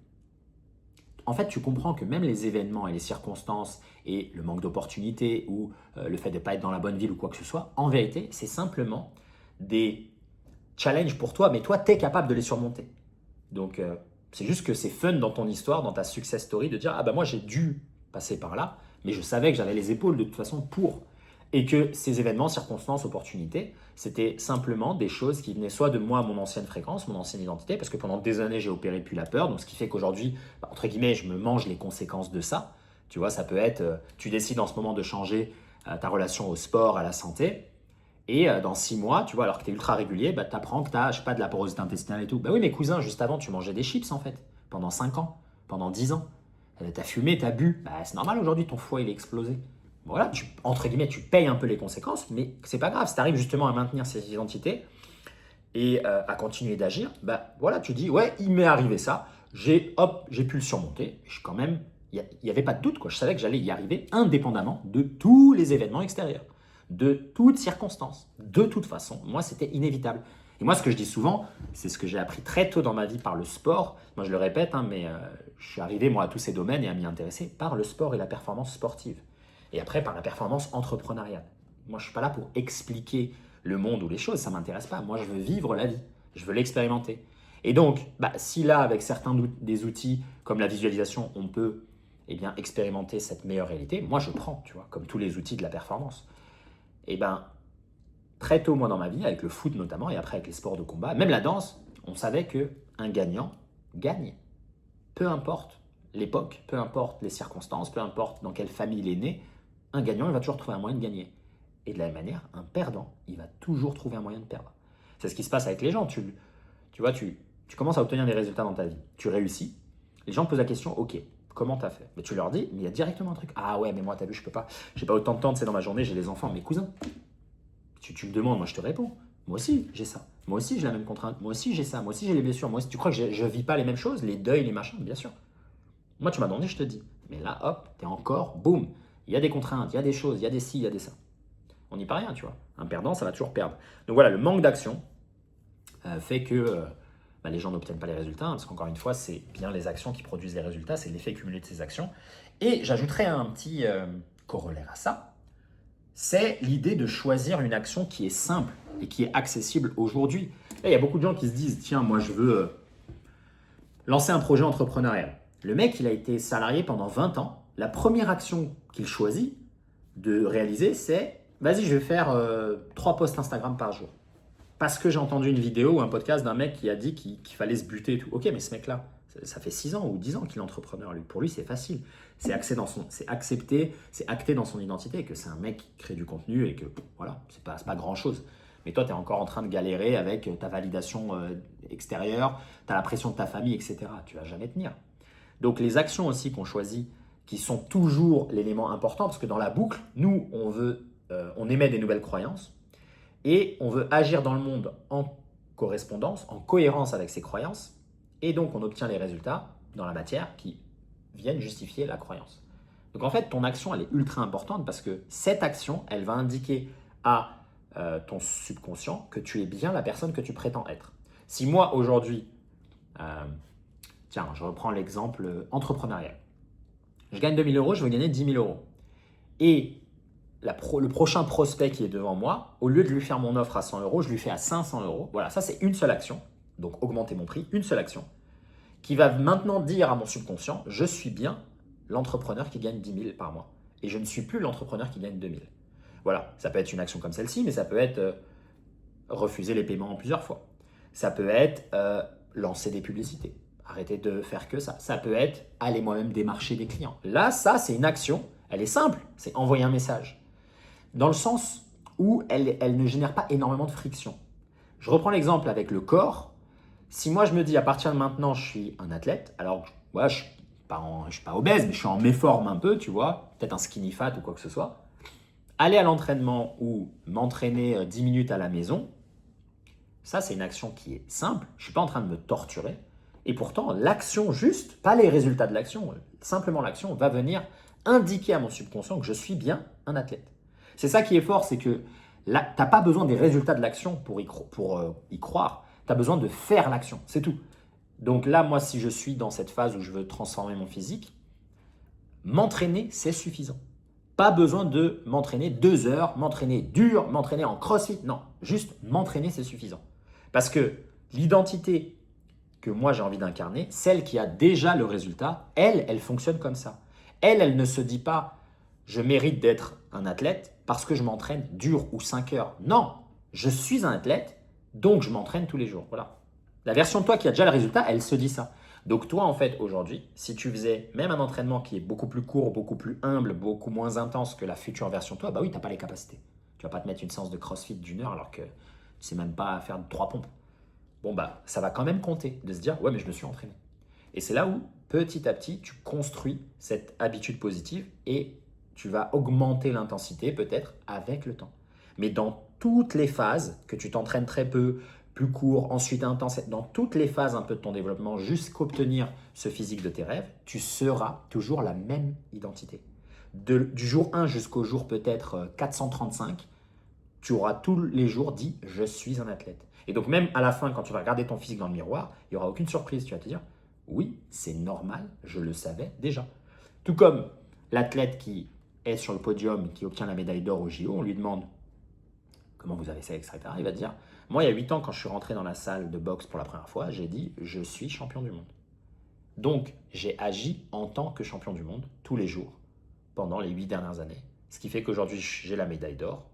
en fait, tu comprends que même les événements et les circonstances et le manque d'opportunités ou le fait de ne pas être dans la bonne ville ou quoi que ce soit, en vérité, c'est simplement des challenges pour toi, mais toi, tu es capable de les surmonter. Donc, c'est juste que c'est fun dans ton histoire, dans ta success story, de dire « Ah ben moi, j'ai dû passer par là, mais je savais que j'avais les épaules de toute façon pour. » Et que ces événements, circonstances, opportunités, c'était simplement des choses qui venaient soit de moi, mon ancienne fréquence, mon ancienne identité, parce que pendant des années, j'ai opéré depuis la peur, donc ce qui fait qu'aujourd'hui, entre guillemets, je me mange les conséquences de ça. Tu vois, ça peut être, tu décides en ce moment de changer ta relation au sport, à la santé, et dans 6 mois, tu vois, alors que tu es ultra régulier, tu apprends que tu as, je sais pas, de la porosité intestinale et tout. Bah oui, mais cousin, juste avant, tu mangeais des chips en fait, pendant 5 ans, pendant 10 ans. Tu as fumé, tu as bu. Bah, c'est normal aujourd'hui, ton foie il est explosé. Voilà, entre guillemets, tu payes un peu les conséquences, mais c'est pas grave. Si tu arrives justement à maintenir ces identités et à continuer d'agir, bah voilà, tu dis, ouais, il m'est arrivé ça, j'ai pu le surmonter. Quand même, il n'y avait pas de doute, quoi. Je savais que j'allais y arriver indépendamment de tous les événements extérieurs, de toutes circonstances. De toute façon, moi, c'était inévitable. Et moi, ce que je dis souvent, c'est ce que j'ai appris très tôt dans ma vie par le sport. Moi, je le répète, hein, mais je suis arrivé, moi, à tous ces domaines et à m'y intéresser par le sport et la performance sportive. Et après, par la performance entrepreneuriale. Moi, je ne suis pas là pour expliquer le monde ou les choses, ça ne m'intéresse pas. Moi, je veux vivre la vie, je veux l'expérimenter. Et donc, si là, avec certains des outils comme la visualisation, on peut expérimenter cette meilleure réalité, moi, je prends, tu vois, comme tous les outils de la performance. Et très tôt, moi, dans ma vie, avec le foot notamment, et après avec les sports de combat, même la danse, On savait qu'un gagnant gagne. Peu importe l'époque, peu importe les circonstances, peu importe dans quelle famille il est né, un gagnant, il va toujours trouver un moyen de gagner. Et de la même manière, un perdant, il va toujours trouver un moyen de perdre. C'est ce qui se passe avec les gens. Tu vois, tu commences à obtenir des résultats dans ta vie. Tu réussis. Les gens te posent la question, ok, comment tu as fait? Mais tu leur dis, mais il y a directement un truc. Ah ouais, mais moi, tu as vu, je peux pas. J'ai pas autant de temps, c'est dans ma journée, j'ai des enfants. Mes cousins, tu me demandes, moi je te réponds. Moi aussi, j'ai ça. Moi aussi, j'ai la même contrainte. Moi aussi, j'ai ça. Moi aussi, j'ai les blessures. Moi aussi, tu crois que je vis pas les mêmes choses, les deuils, les machins? Bien sûr. Moi, tu m'as demandé, je te dis. Mais là, hop, t'es encore, boum. Il y a des contraintes, il y a des choses, il y a des ci, il y a des ça. On n'y peut rien, tu vois. Un perdant, ça va toujours perdre. Donc voilà, le manque d'action fait que les gens n'obtiennent pas les résultats, parce qu'encore une fois, c'est bien les actions qui produisent les résultats, c'est l'effet cumulé de ces actions. Et j'ajouterais un petit corollaire à ça, c'est l'idée de choisir une action qui est simple et qui est accessible aujourd'hui. Là, il y a beaucoup de gens qui se disent, tiens, moi je veux lancer un projet entrepreneurial. Le mec, il a été salarié pendant 20 ans. La première action qu'il choisit de réaliser, c'est, vas-y, je vais faire 3 posts Instagram par jour. Parce que j'ai entendu une vidéo ou un podcast d'un mec qui a dit qu'il fallait se buter et tout. Ok, mais ce mec-là, ça fait 6 ans ou 10 ans qu'il est entrepreneur. Lui. Pour lui, c'est facile. C'est accepté, c'est acté dans son identité que c'est un mec qui crée du contenu et que voilà, c'est pas grand-chose. Mais toi, tu es encore en train de galérer avec ta validation extérieure, tu as la pression de ta famille, etc. Tu ne vas jamais tenir. Donc les actions aussi qu'on choisit, qui sont toujours l'élément important, parce que dans la boucle, nous, on émet des nouvelles croyances, et on veut agir dans le monde en correspondance, en cohérence avec ces croyances. Et donc, on obtient les résultats dans la matière qui viennent justifier la croyance. Donc, en fait, ton action, elle est ultra importante parce que cette action, elle va indiquer à ton subconscient que tu es bien la personne que tu prétends être. Si moi, aujourd'hui, tiens, je reprends l'exemple entrepreneurial. Je gagne 2 000 euros, je veux gagner 10 000 euros. Et le prochain prospect qui est devant moi, au lieu de lui faire mon offre à 100 euros, je lui fais à 500 euros. Voilà, ça c'est une seule action, donc augmenter mon prix, une seule action, qui va maintenant dire à mon subconscient, je suis bien l'entrepreneur qui gagne 10 000 par mois. Et je ne suis plus l'entrepreneur qui gagne 2 000. Voilà, ça peut être une action comme celle-ci, mais ça peut être refuser les paiements en plusieurs fois. Ça peut être lancer des publicités, arrêter de faire que ça. Ça peut être aller moi-même démarcher des clients. Là, ça c'est une action, elle est simple, c'est envoyer un message. Dans le sens où elle ne génère pas énormément de friction. Je reprends l'exemple avec le corps. Si moi je me dis à partir de maintenant je suis un athlète, alors ouais, je ne suis pas obèse, mais je suis en méforme un peu, tu vois, peut-être un skinny fat ou quoi que ce soit. Aller à l'entraînement ou m'entraîner 10 minutes à la maison, ça c'est une action qui est simple, je ne suis pas en train de me torturer. Et pourtant, l'action juste, pas les résultats de l'action, simplement l'action va venir indiquer à mon subconscient que je suis bien un athlète. C'est ça qui est fort, c'est que là, tu n'as pas besoin des résultats de l'action pour y croire. Tu as besoin de faire l'action, c'est tout. Donc là, moi, si je suis dans cette phase où je veux transformer mon physique, m'entraîner, c'est suffisant. Pas besoin de m'entraîner 2 heures, m'entraîner dur, m'entraîner en crossfit. Non, juste m'entraîner, c'est suffisant. Parce que l'identité que moi j'ai envie d'incarner, celle qui a déjà le résultat, elle fonctionne comme ça. Elle ne se dit pas je mérite d'être un athlète parce que je m'entraîne dur ou 5 heures. Non, je suis un athlète, donc je m'entraîne tous les jours. Voilà. La version de toi qui a déjà le résultat, elle se dit ça. Donc toi, en fait, aujourd'hui, si tu faisais même un entraînement qui est beaucoup plus court, beaucoup plus humble, beaucoup moins intense que la future version de toi, bah oui, tu n'as pas les capacités. Tu vas pas te mettre une séance de crossfit d'1 heure alors que tu ne sais même pas faire 3 pompes. Bon, bah, ça va quand même compter de se dire, ouais, mais je me suis entraîné. Et c'est là où, petit à petit, tu construis cette habitude positive et tu vas augmenter l'intensité peut-être avec le temps. Mais dans toutes les phases, que tu t'entraînes très peu, plus court, ensuite intense, dans toutes les phases un peu de ton développement jusqu'à obtenir ce physique de tes rêves, tu seras toujours la même identité. Du jour 1 jusqu'au jour peut-être 435, tu auras tous les jours dit « je suis un athlète ». Et donc même à la fin, quand tu vas regarder ton physique dans le miroir, il n'y aura aucune surprise. Tu vas te dire « oui, c'est normal, je le savais déjà ». Tout comme l'athlète qui est sur le podium, qui obtient la médaille d'or au JO, on lui demande « comment vous avez fait ?» etc. Il va te dire « moi, il y a 8 ans, quand je suis rentré dans la salle de boxe pour la première fois, j'ai dit « je suis champion du monde ». Donc, j'ai agi en tant que champion du monde tous les jours pendant les 8 dernières années. Ce qui fait qu'aujourd'hui, j'ai la médaille d'or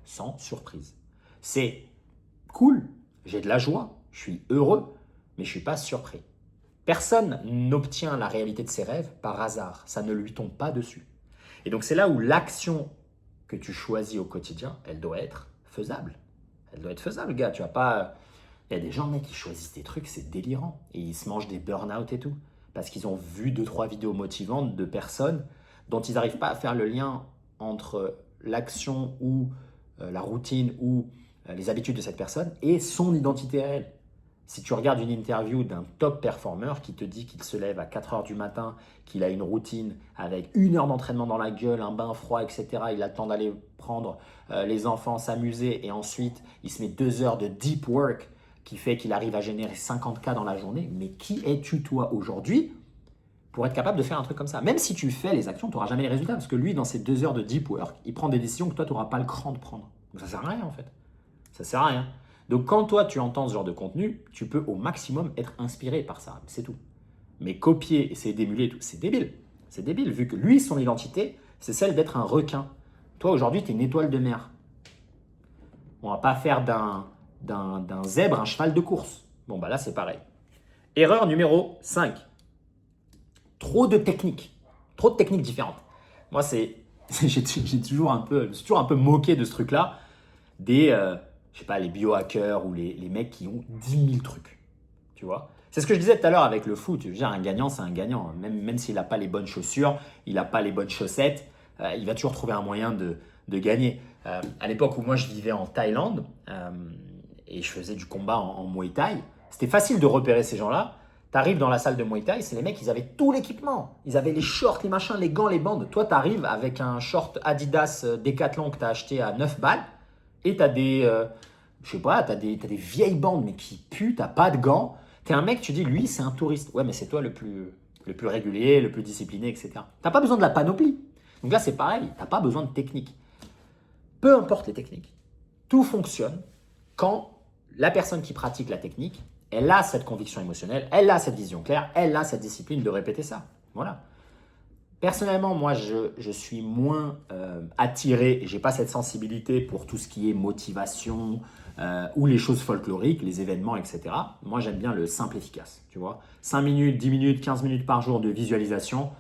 sans surprise. C'est cool, j'ai de la joie, je suis heureux, mais je ne suis pas surpris. Personne n'obtient la réalité de ses rêves par hasard. Ça ne lui tombe pas dessus. Et donc, c'est là où l'action que tu choisis au quotidien, elle doit être faisable. Elle doit être faisable, gars. Tu vas pas... Il y a des gens, mec, qui choisissent des trucs, c'est délirant. Et ils se mangent des burn-out et tout. Parce qu'ils ont vu 2-3 vidéos motivantes de personnes dont ils n'arrivent pas à faire le lien entre l'action ou la routine ou les habitudes de cette personne et son identité à elle. Si tu regardes une interview d'un top performer qui te dit qu'il se lève à 4 heures du matin, qu'il a une routine avec 1 heure d'entraînement dans la gueule, un bain froid, etc. Il attend d'aller prendre les enfants, s'amuser et ensuite il se met 2 heures de deep work qui fait qu'il arrive à générer 50K dans la journée. Mais qui es-tu toi aujourd'hui pour être capable de faire un truc comme ça? Même si tu fais les actions, tu n'auras jamais les résultats parce que lui, dans ses 2 heures de deep work, il prend des décisions que toi, tu n'auras pas le cran de prendre. Donc ça ne sert à rien en fait. Ça ne sert à rien. Donc quand toi tu entends ce genre de contenu, tu peux au maximum être inspiré par ça, c'est tout. Mais copier, essayer d'émuler, tout, c'est débile. C'est débile vu que lui, son identité, c'est celle d'être un requin. Toi aujourd'hui, tu es une étoile de mer. On va pas faire d'un zèbre un cheval de course. Bon bah là c'est pareil. Erreur numéro 5. Trop de techniques. Trop de techniques différentes. Moi j'ai toujours un peu, je me suis toujours un peu moqué de ce truc-là. Je sais pas, les biohackers ou les mecs qui ont 10 000 trucs, tu vois. C'est ce que je disais tout à l'heure avec le foot. Je veux dire, un gagnant, c'est un gagnant. Même s'il n'a pas les bonnes chaussures, il n'a pas les bonnes chaussettes, il va toujours trouver un moyen de gagner. À l'époque où moi, je vivais en Thaïlande et je faisais du combat en Muay Thai, c'était facile de repérer ces gens-là. Tu arrives dans la salle de Muay Thai, c'est les mecs, ils avaient tout l'équipement. Ils avaient les shorts, les machins, les gants, les bandes. Toi, tu arrives avec un short Adidas Decathlon que tu as acheté à 9 balles et tu as je sais pas, t'as des vieilles bandes mais qui puent, t'as pas de gants. T'es un mec, tu dis, lui, c'est un touriste. Ouais, mais c'est toi le plus régulier, le plus discipliné, etc. T'as pas besoin de la panoplie. Donc là, c'est pareil, t'as pas besoin de technique. Peu importe les techniques, tout fonctionne quand la personne qui pratique la technique, elle a cette conviction émotionnelle, elle a cette vision claire, elle a cette discipline de répéter ça. Voilà. Personnellement, moi, je suis moins attiré et je n'ai pas cette sensibilité pour tout ce qui est motivation ou les choses folkloriques, les événements, etc. Moi, j'aime bien le simple efficace, tu vois. 5 minutes, 10 minutes, 15 minutes par jour de visualisation.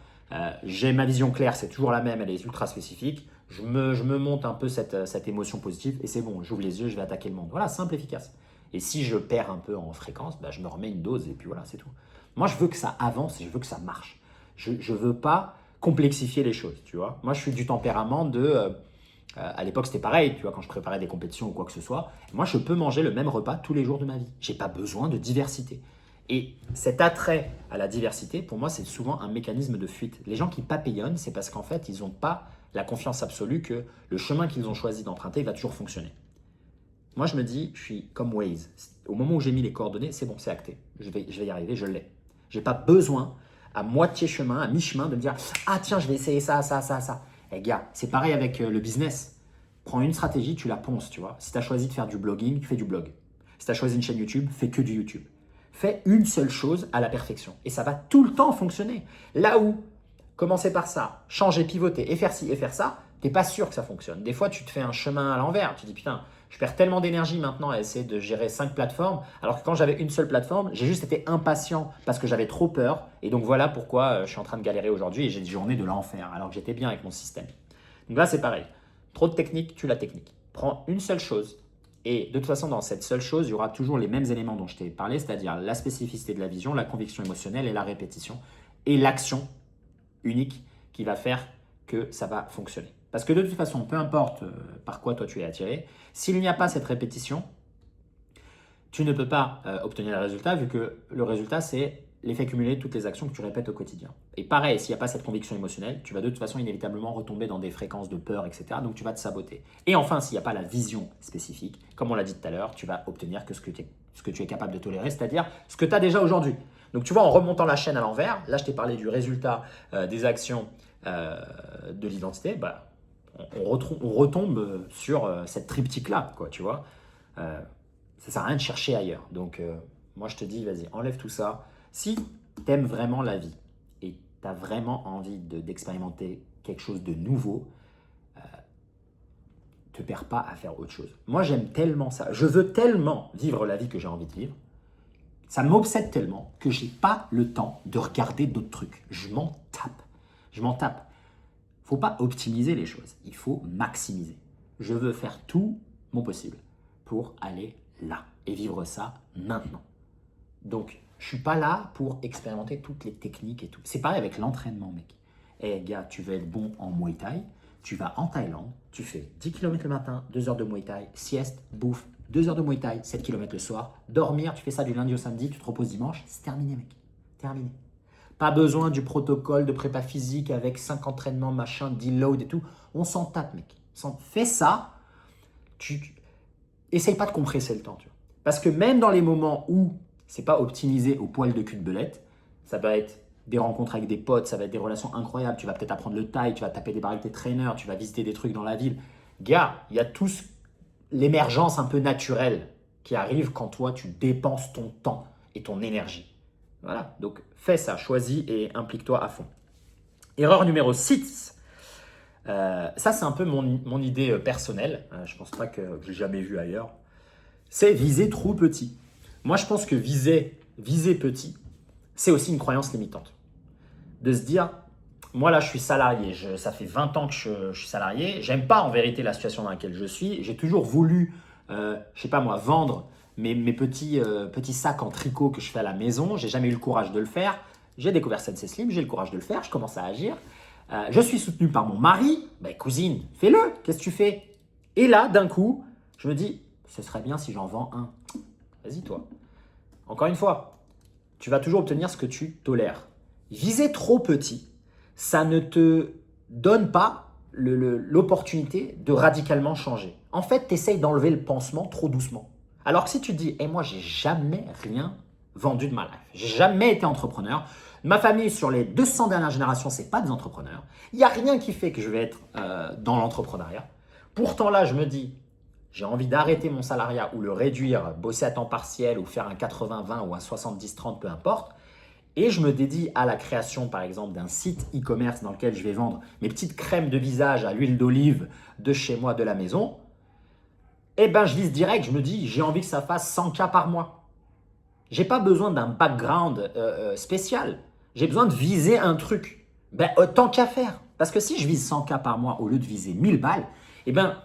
J'ai ma vision claire, c'est toujours la même, elle est ultra spécifique. Je me monte un peu cette émotion positive et c'est bon, j'ouvre les yeux, je vais attaquer le monde. Voilà, simple, efficace. Et si je perds un peu en fréquence, bah, je me remets une dose et puis voilà, c'est tout. Moi, je veux que ça avance et je veux que ça marche. Je ne veux pas complexifier les choses, tu vois. Moi, je suis du tempérament à l'époque, c'était pareil, tu vois, quand je préparais des compétitions ou quoi que ce soit. Moi, je peux manger le même repas tous les jours de ma vie. J'ai pas besoin de diversité. Et cet attrait à la diversité, pour moi, c'est souvent un mécanisme de fuite. Les gens qui papillonnent, c'est parce qu'en fait, ils n'ont pas la confiance absolue que le chemin qu'ils ont choisi d'emprunter va toujours fonctionner. Moi, je me dis, je suis comme Waze. Au moment où j'ai mis les coordonnées, c'est bon, c'est acté. Je vais y arriver, je l'ai. Je n'ai pas besoin à moitié chemin, à mi-chemin, de me dire « Ah tiens, je vais essayer ça, ça, ça, ça ». Eh gars, c'est pareil avec le business. Prends une stratégie, tu la ponces, tu vois. Si tu as choisi de faire du blogging, fais du blog. Si tu as choisi une chaîne YouTube, fais que du YouTube. Fais une seule chose à la perfection. Et ça va tout le temps fonctionner. Là où, commencer par ça, changer, pivoter et faire ci et faire ça, tu n'es pas sûr que ça fonctionne. Des fois, tu te fais un chemin à l'envers. Tu te dis « Putain, je perds tellement d'énergie maintenant à essayer de gérer 5 plateformes, alors que quand j'avais une seule plateforme, j'ai juste été impatient parce que j'avais trop peur. Et donc voilà pourquoi je suis en train de galérer aujourd'hui et j'ai des journées de l'enfer, alors que j'étais bien avec mon système. Donc là, c'est pareil. Trop de technique, tue la technique. Prends une seule chose. Et de toute façon, dans cette seule chose, il y aura toujours les mêmes éléments dont je t'ai parlé, c'est-à-dire la spécificité de la vision, la conviction émotionnelle et la répétition. Et l'action unique qui va faire que ça va fonctionner. Parce que de toute façon, peu importe par quoi toi tu es attiré, s'il n'y a pas cette répétition, tu ne peux pas obtenir le résultat vu que le résultat, c'est l'effet cumulé de toutes les actions que tu répètes au quotidien. Et pareil, s'il n'y a pas cette conviction émotionnelle, tu vas de toute façon inévitablement retomber dans des fréquences de peur, etc. Donc tu vas te saboter. Et enfin, s'il n'y a pas la vision spécifique, comme on l'a dit tout à l'heure, tu vas obtenir que ce que tu es capable de tolérer, c'est-à-dire ce que tu as déjà aujourd'hui. Donc tu vois, en remontant la chaîne à l'envers, là je t'ai parlé du résultat des actions de l'identité, bah, on retombe sur cette triptyque-là, quoi, tu vois. Ça ne sert à rien de chercher ailleurs. Donc, moi, je te dis, vas-y, enlève tout ça. Si tu aimes vraiment la vie et tu as vraiment envie d'expérimenter quelque chose de nouveau, te perds pas à faire autre chose. Moi, j'aime tellement ça. Je veux tellement vivre la vie que j'ai envie de vivre Ça m'obsède tellement que j'ai pas le temps de regarder d'autres trucs. Je m'en tape. Je m'en tape. Faut pas optimiser les choses. Il faut maximiser. Je veux faire tout mon possible pour aller là et vivre ça maintenant. Donc, je suis pas là pour expérimenter toutes les techniques et tout. C'est pareil avec l'entraînement, mec. Eh gars, tu veux être bon en Muay Thai, tu vas en Thaïlande, tu fais 10 km le matin, 2 heures de Muay Thai, sieste, bouffe, 2 heures de Muay Thai, 7 km le soir, dormir, tu fais ça du lundi au samedi, tu te reposes dimanche, c'est terminé, mec. Terminé. Pas besoin du protocole de prépa physique avec 5 entraînements, machin, deload et tout. On s'en tape, mec. Fais ça, essaye pas de compresser le temps, tu vois. Parce que même dans les moments où c'est pas optimisé au poil de cul de belette, ça va être des rencontres avec des potes, ça va être des relations incroyables, tu vas peut-être apprendre le thaï, tu vas taper des barres avec tes traîneurs, tu vas visiter des trucs dans la ville. Gars, il y a tous l'émergence un peu naturelle qui arrive quand toi tu dépenses ton temps et ton énergie. Voilà, donc fais ça, choisis et implique-toi à fond. Erreur numéro 6. Ça c'est un peu mon idée personnelle, je pense pas que je l'ai jamais vu ailleurs. C'est viser trop petit. Moi je pense que viser petit, c'est aussi une croyance limitante. De se dire, moi là je suis salarié, ça fait 20 ans que je suis salarié, j'aime pas en vérité la situation dans laquelle je suis, j'ai toujours voulu, je sais pas moi, vendre mes petits sacs en tricot que je fais à la maison, j'ai jamais eu le courage de le faire, j'ai découvert Sensei Slim, j'ai le courage de le faire, je commence à agir, je suis soutenu par mon mari, ben cousine, fais-le, qu'est-ce que tu fais? Et là d'un coup, je me dis, ce serait bien si j'en vends un, vas-y toi. Encore une fois, tu vas toujours obtenir ce que tu tolères. Viser trop petit, ça ne te donne pas l'opportunité de radicalement changer. En fait, tu essayes d'enlever le pansement trop doucement. Alors que si tu te dis, moi, j'ai jamais rien vendu de ma life, j'ai jamais été entrepreneur, ma famille, sur les 200 dernières générations, c'est pas des entrepreneurs, il n'y a rien qui fait que je vais être dans l'entrepreneuriat. Pourtant là, je me dis, j'ai envie d'arrêter mon salariat ou le réduire, bosser à temps partiel ou faire un 80-20 ou un 70-30, peu importe. Et je me dédie à la création, par exemple, d'un site e-commerce dans lequel je vais vendre mes petites crèmes de visage à l'huile d'olive de chez moi, de la maison. Eh ben, je vise direct, je me dis, j'ai envie que ça fasse 100K par mois. J'ai pas besoin d'un background spécial. J'ai besoin de viser un truc. Ben, tant qu'à faire. Parce que si je vise 100K par mois au lieu de viser 1000 balles, eh ben,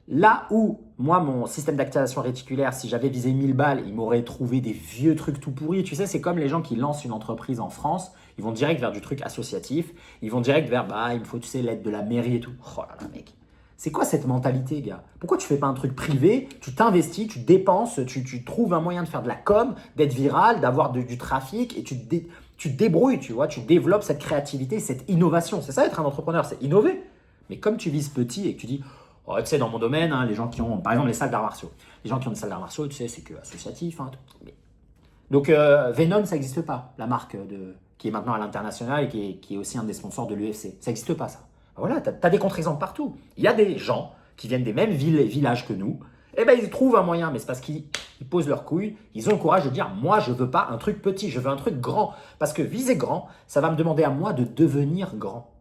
là où, moi, mon système d'activation réticulaire, si j'avais visé 1000 balles, il m'aurait trouvé des vieux trucs tout pourris. Tu sais, c'est comme les gens qui lancent une entreprise en France. Ils vont direct vers du truc associatif. Ils vont direct vers, il me faut, tu sais, l'aide de la mairie et tout. Oh là là, mec. C'est quoi cette mentalité, gars? Pourquoi tu fais pas un truc privé? Tu t'investis, tu dépenses, tu trouves un moyen de faire de la com, d'être viral, d'avoir du trafic et tu te débrouilles, tu vois. Tu développes cette créativité, cette innovation. C'est ça, être un entrepreneur, c'est innover. Mais comme tu vises petit et que tu dis, oh, tu sais, dans mon domaine, les gens qui ont, par exemple, les salles d'arts martiaux. Les gens qui ont des salles d'arts martiaux, tu sais, c'est que associatif. Donc, Venom, ça n'existe pas, la marque qui est maintenant à l'international et qui est aussi un des sponsors de l'UFC. Ça n'existe pas, ça. Voilà, tu as des contre-exemples partout. Il y a des gens qui viennent des mêmes villes et villages que nous. Eh ben, ils trouvent un moyen, mais c'est parce qu'ils posent leurs couilles. Ils ont le courage de dire, moi, je ne veux pas un truc petit, je veux un truc grand. Parce que viser grand, ça va me demander à moi de devenir grand,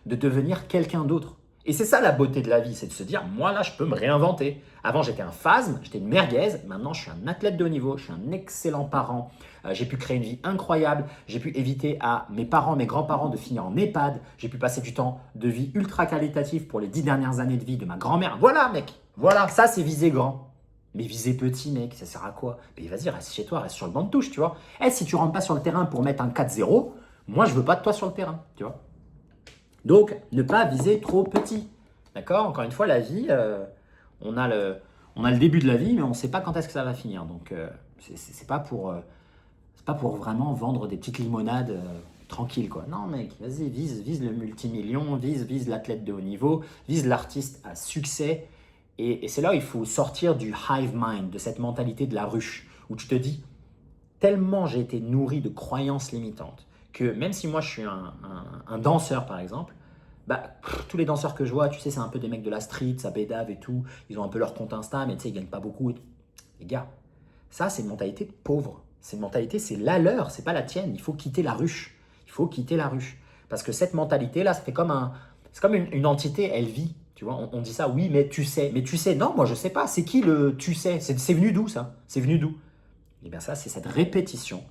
de devenir quelqu'un d'autre. Et c'est ça la beauté de la vie, c'est de se dire, moi là, je peux me réinventer. Avant, j'étais un phasme, j'étais une merguez. Maintenant, je suis un athlète de haut niveau, je suis un excellent parent. J'ai pu créer une vie incroyable. J'ai pu éviter à mes parents, mes grands-parents de finir en EHPAD. J'ai pu passer du temps de vie ultra qualitatif pour les 10 dernières années de vie de ma grand-mère. Voilà, mec. Voilà, ça, c'est viser grand. Mais viser petit, mec, ça sert à quoi? Mais vas-y, reste chez toi, reste sur le banc de touche, tu vois. Si tu rentres pas sur le terrain pour mettre un 4-0, moi, je veux pas de toi sur le terrain, tu vois. Donc, ne pas viser trop petit. D'accord? Encore une fois, la vie, on a le début de la vie, mais on ne sait pas quand est-ce que ça va finir. Donc, c'est pas pour vraiment vendre des petites limonades tranquilles, quoi. Non, mec, vas-y, vise le multimillion, vise l'athlète de haut niveau, vise l'artiste à succès. Et c'est là où il faut sortir du hive mind, de cette mentalité de la ruche, où tu te dis, tellement j'ai été nourri de croyances limitantes, que même si moi je suis un danseur par exemple, tous les danseurs que je vois, tu sais, c'est un peu des mecs de la street, ça bédave et tout, ils ont un peu leur compte Insta, mais tu sais, ils gagnent pas beaucoup. Et tout. Les gars, ça c'est une mentalité pauvre, c'est une mentalité, c'est la leur, c'est pas la tienne, il faut quitter la ruche, il faut quitter la ruche. Parce que cette mentalité-là, c'est comme une entité, elle vit, tu vois, on dit ça, oui, mais tu sais, non, moi je sais pas, c'est qui le tu sais, c'est venu d'où ça? C'est venu d'où? Et bien ça, c'est cette répétition